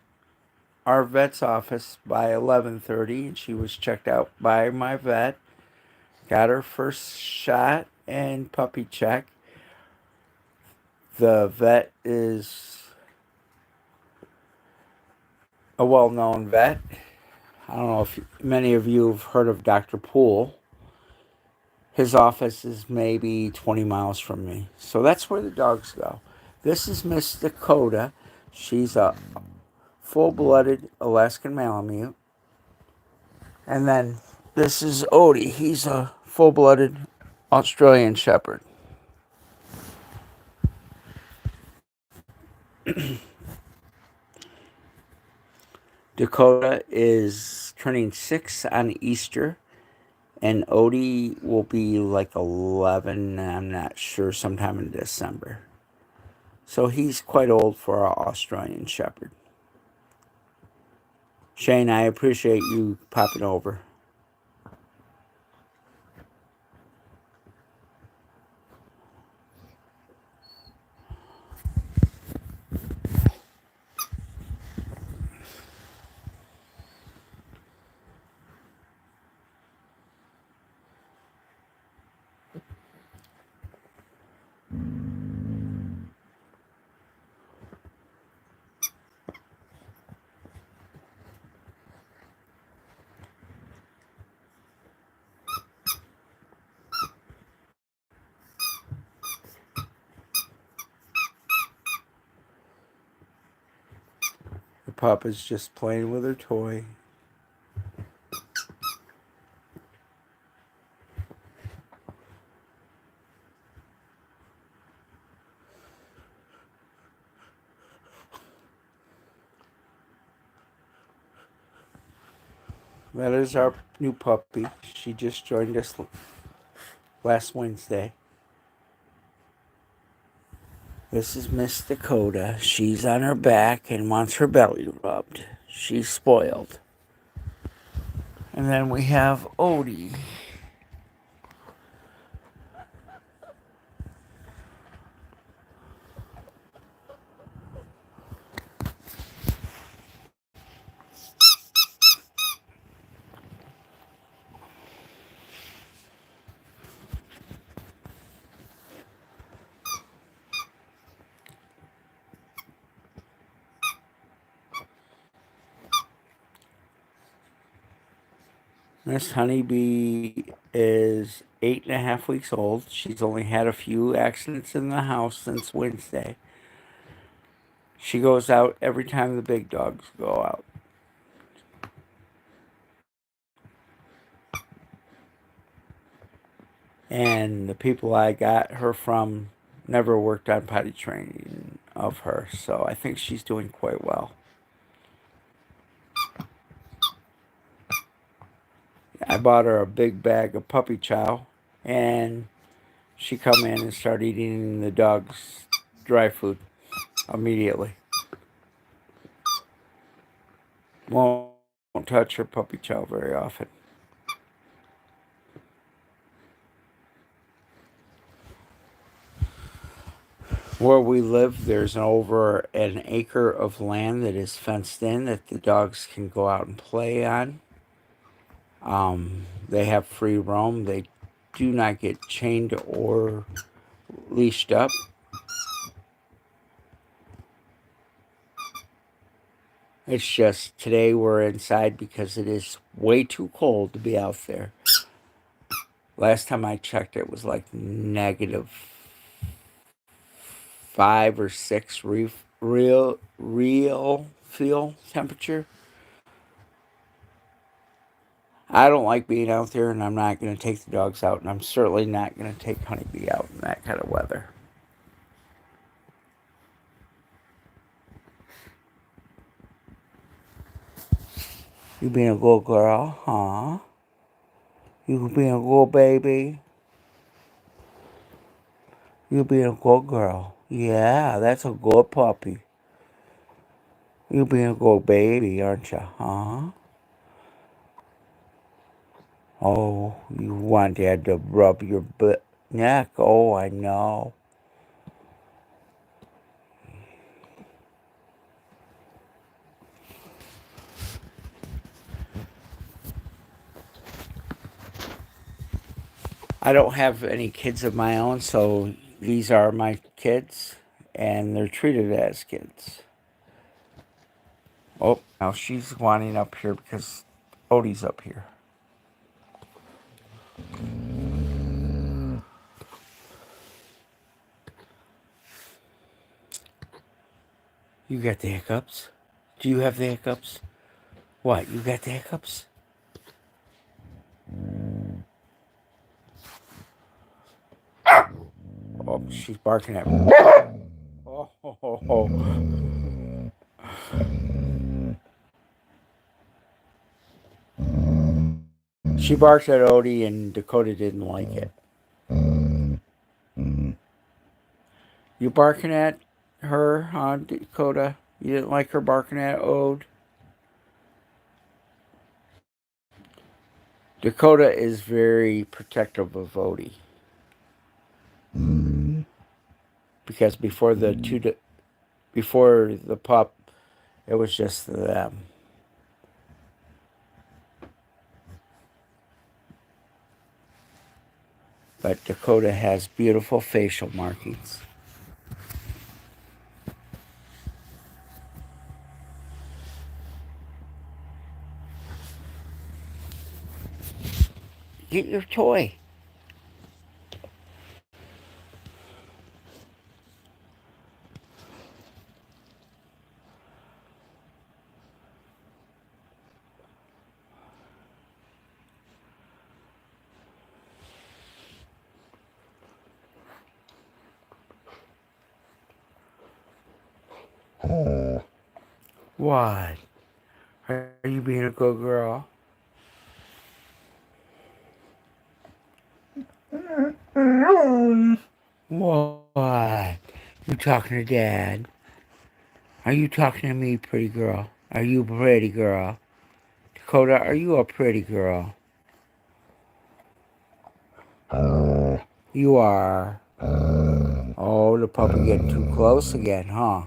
our vet's office by 11:30, and she was checked out by my vet. Got her first shot and puppy check. The vet is a well-known vet. I don't know if many of you have heard of Dr. Poole. His office is maybe 20 miles from me. So that's where the dogs go. This is Miss Dakota. She's a full-blooded Alaskan Malamute. And then this is Odie. He's a full-blooded Australian Shepherd. Dakota is turning 6 on Easter, and Odie will be like 11, I'm not sure, sometime in December. So he's quite old for an Australian Shepherd. Shane, I appreciate you popping over. The pup is just playing with her toy. That is our new puppy. She just joined us last Wednesday. This is Miss Dakota. She's on her back and wants her belly rubbed. She's spoiled. And then we have Odie. Miss Honeybee is 8.5 weeks old. She's only had a few accidents in the house since Wednesday. She goes out every time the big dogs go out. And the people I got her from never worked on potty training of her, so I think she's doing quite well. I bought her a big bag of puppy chow, and she come in and start eating the dog's dry food immediately. Won't touch her puppy chow very often. Where we live, there's over an acre of land that is fenced in that the dogs can go out and play on. They have free roam. They do not get chained or leashed up. It's just today we're inside because it is way too cold to be out there. Last time I checked, it was like -5 or 6 real feel temperature. I don't like being out there, and I'm not going to take the dogs out, and I'm certainly not going to take Honeybee out in that kind of weather. You being a good girl, huh? You being a good baby? You being a good girl? Yeah, that's a good puppy. You being a good baby, aren't you? Huh? Oh, you want Dad to rub your neck? Oh, I know. I don't have any kids of my own, so these are my kids, and they're treated as kids. Oh, now she's wanting up here because Odie's up here. You got the hiccups? Do you have the hiccups? What, you got the hiccups? Oh, she's barking at me. Oh, ho, ho, ho. She barked at Odie, and Dakota didn't like it. You barking at her, huh, Dakota? You didn't like her barking at Ode? Dakota is very protective of Odie because before the pup, it was just them. But Dakota has beautiful facial markings. Get your toy. What? Are you being a good girl? What? You talking to Dad? Are you talking to me, pretty girl? Are you a pretty girl? Dakota, are you a pretty girl? You are. Oh, the puppy getting too close again, huh?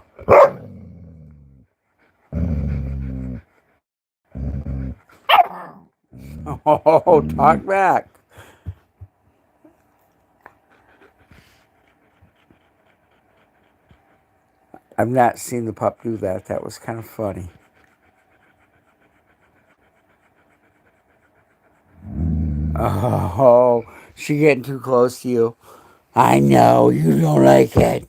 Oh, talk back. I've not seen the pup do that. That was kind of funny. Oh, she getting too close to you. I know, you don't like it.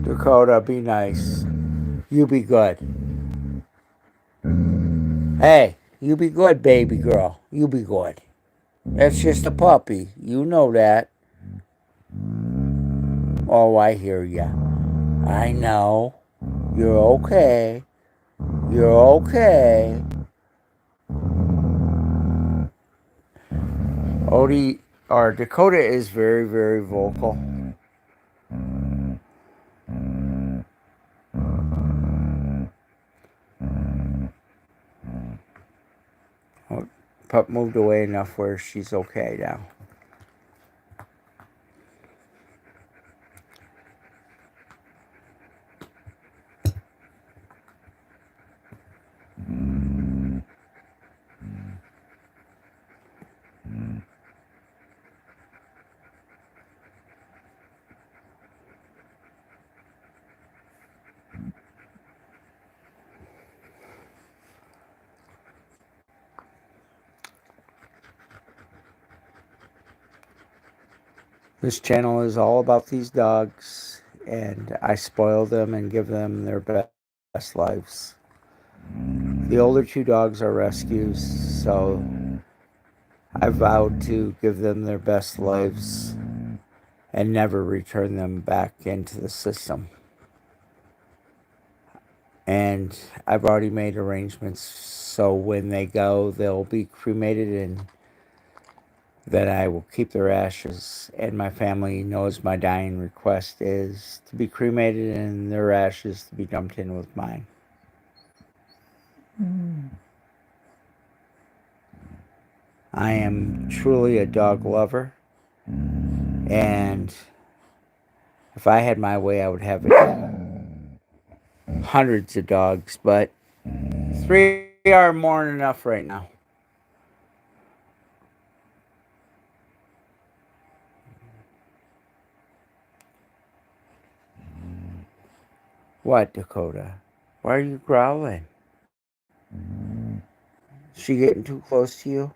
Dakota, be nice. You be good. Hey, you be good, baby girl. You be good. That's just a puppy. You know that. Oh, I hear ya. I know. You're okay. You're okay. Odie, or Dakota is very, very vocal. Oh, pup moved away enough where she's okay now. This channel is all about these dogs, and I spoil them and give them their best lives. The older two dogs are rescues, so I vowed to give them their best lives and never return them back into the system. And I've already made arrangements so when they go, they'll be cremated and that I will keep their ashes, and my family knows my dying request is to be cremated and their ashes to be dumped in with mine. I am truly a dog lover, and if I had my way, I would have hundreds of dogs, but 3 are more than enough right now. What, Dakota? Why are you growling? She getting too close to you?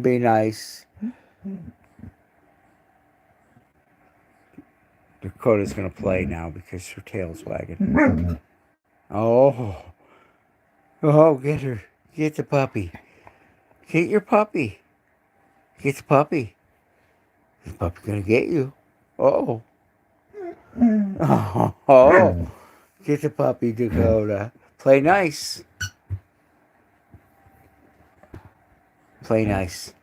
Be nice. Dakota's gonna play now because her tail's wagging. Oh, oh, get her. Get the puppy. Get your puppy. Get the puppy. The puppy gonna get you. Oh. Oh. Oh. Get the puppy, Dakota. Play nice. Play nice.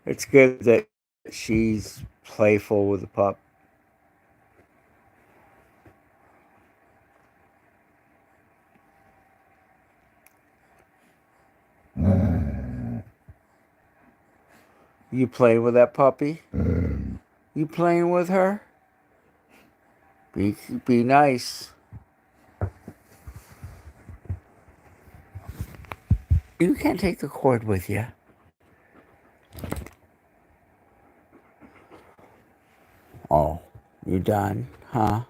It's good that she's playful with the pup. You playing with that puppy? You playing with her? Be nice. You can't take the cord with you. Oh, you done, huh?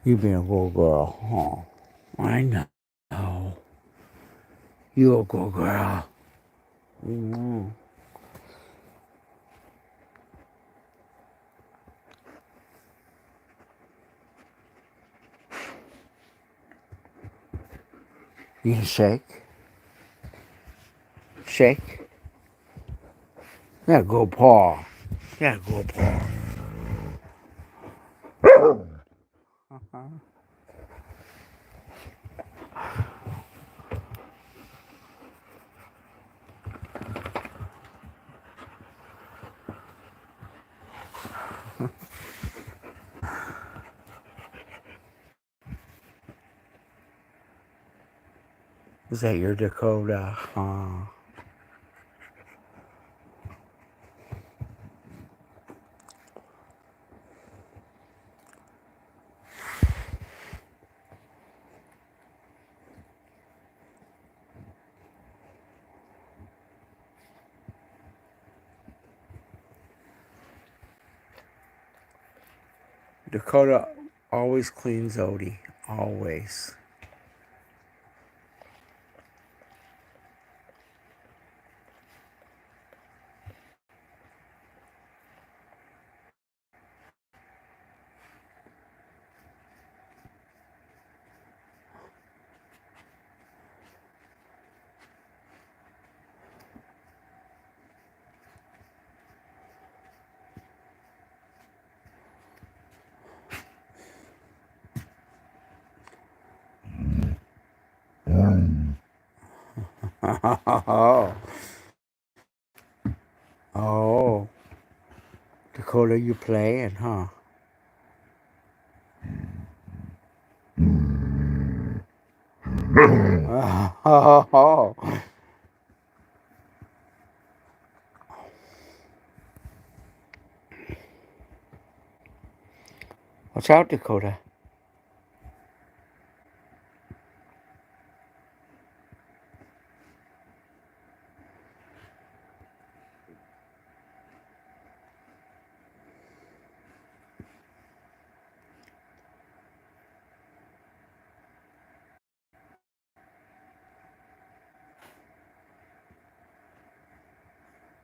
You being a good girl. Oh, I know. You a good girl. Mm-hmm. You can shake. Shake. Yeah, go paw. Yeah, go paw. Uh-huh. Is that your Dakota? Dakota always cleans Odie. Always. Oh. Oh. Dakota, you playing, huh? Oh. Watch out, Dakota.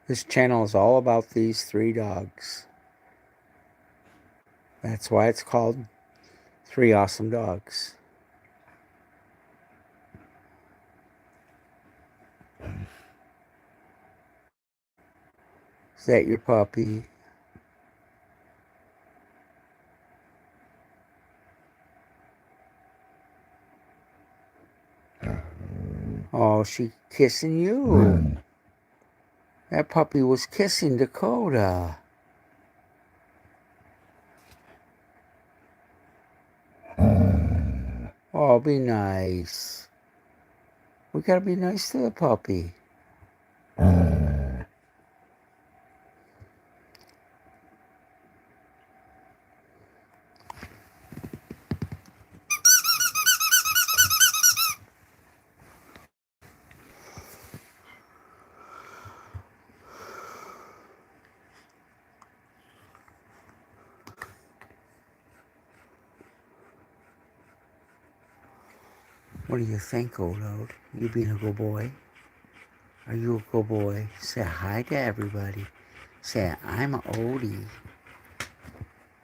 This channel is all about these 3 dogs. That's why it's called Three awesome dogs. Is that your puppy? Oh, she kissing you. That puppy was kissing Dakota. Oh, be nice. We gotta be nice to the puppy. What do you think, Old? You being a good boy? Are you a good boy? Say hi to everybody. Say, I'm Odie.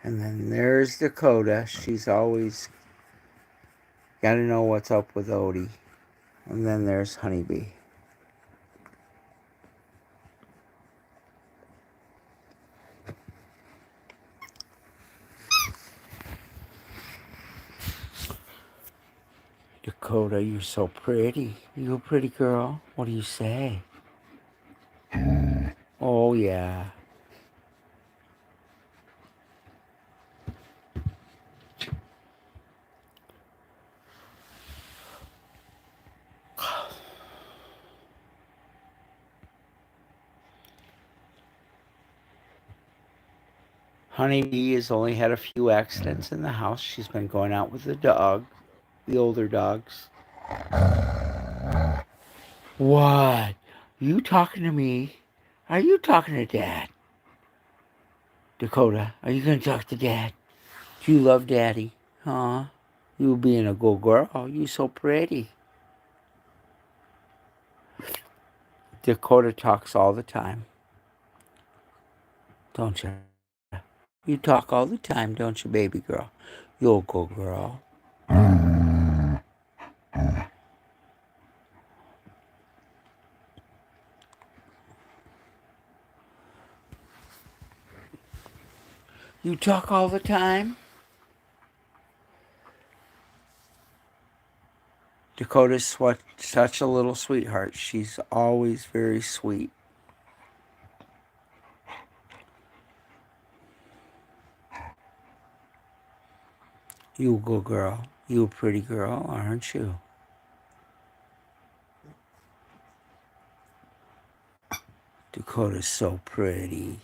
And then there's Dakota. She's always got to know what's up with Odie. And then there's Honeybee. Dakota, you're so pretty. You a pretty girl. What do you say? Oh, yeah. Honeybee has only had a few accidents in the house. She's been going out with the dog, the older dogs. What? You talking to me? Are you talking to Dad? Dakota, are you going to talk to Dad? Do you love Daddy? Huh? You being a good girl. You so pretty. Dakota talks all the time. Don't you? You talk all the time, don't you, baby girl? You're a good girl. You talk all the time? Dakota's such a little sweetheart. She's always very sweet. You a good girl. You a pretty girl, aren't you? Dakota's so pretty.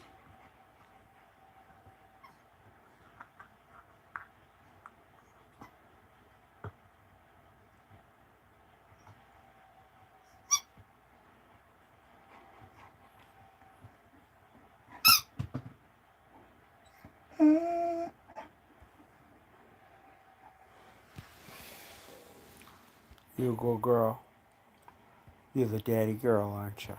You a good girl. You're the daddy girl, aren't you?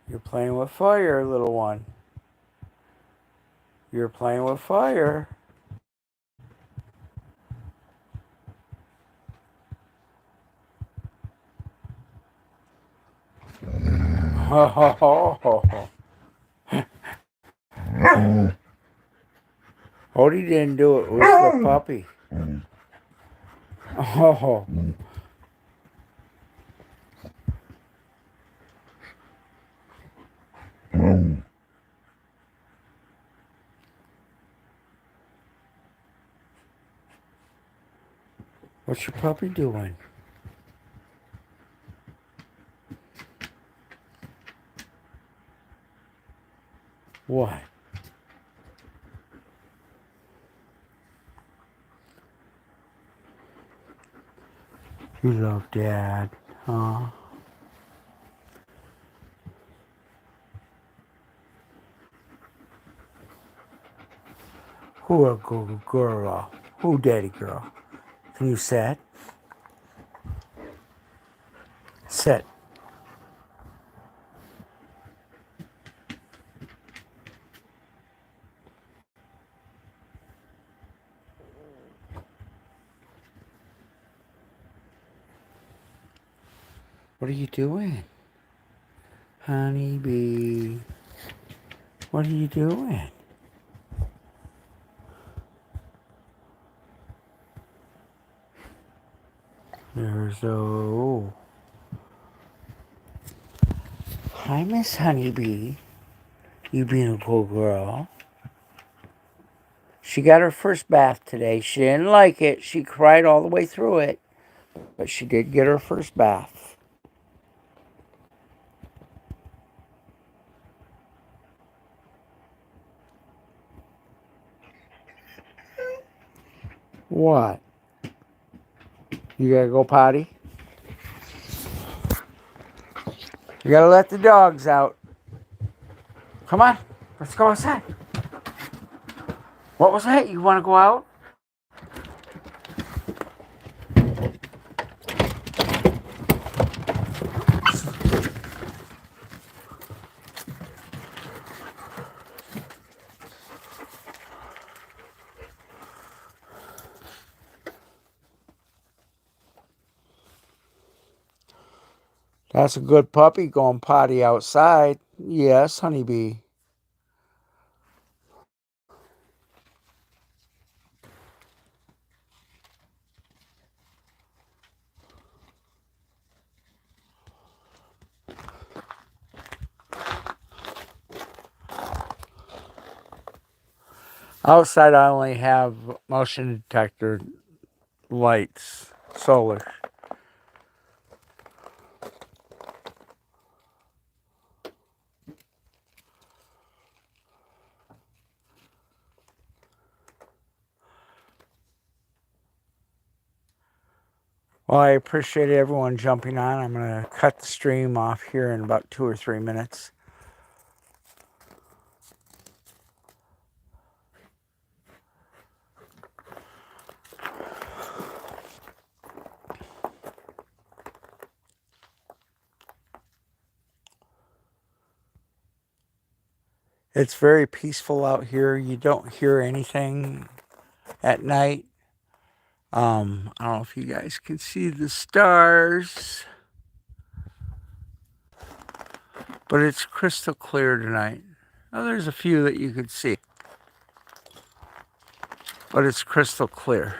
You're playing with fire, little one. You're playing with fire. Odie didn't do it. It was the puppy. Oh. What's your puppy doing? What? You love Dad, huh? Who a good girl? Who daddy girl? Can you sit? Sit. What are you doing? Honeybee. What are you doing? There's a... Hi, Miss Honeybee. You being a good girl. She got her first bath today. She didn't like it. She cried all the way through it. But she did get her first bath. What? You gotta go potty? You gotta let the dogs out. Come on, let's go outside. What was that? You wanna go out? That's a good puppy going potty outside. Yes, Honeybee. Outside, I only have motion detector lights, solar. Well, I appreciate everyone jumping on. I'm going to cut the stream off here in about 2 or 3 minutes. It's very peaceful out here. You don't hear anything at night. I don't know if you guys can see the stars, but it's crystal clear tonight. Now, there's a few that you could see, but it's crystal clear.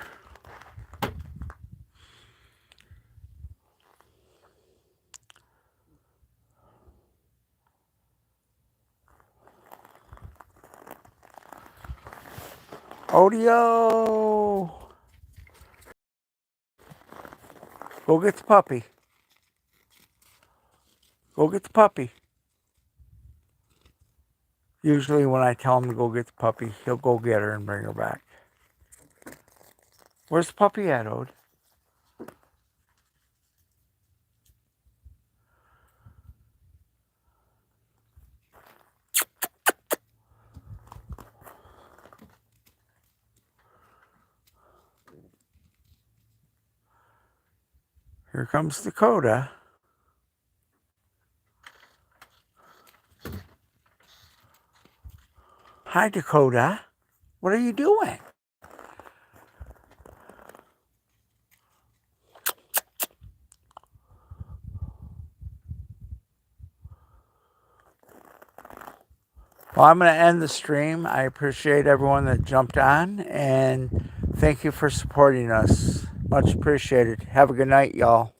Odio! Go get the puppy. Go get the puppy. Usually when I tell him to go get the puppy, he'll go get her and bring her back. Where's the puppy at, Ode? Here comes Dakota. Hi, Dakota. What are you doing? Well, I'm going to end the stream. I appreciate everyone that jumped on, and thank you for supporting us. Much appreciated. Have a good night, y'all.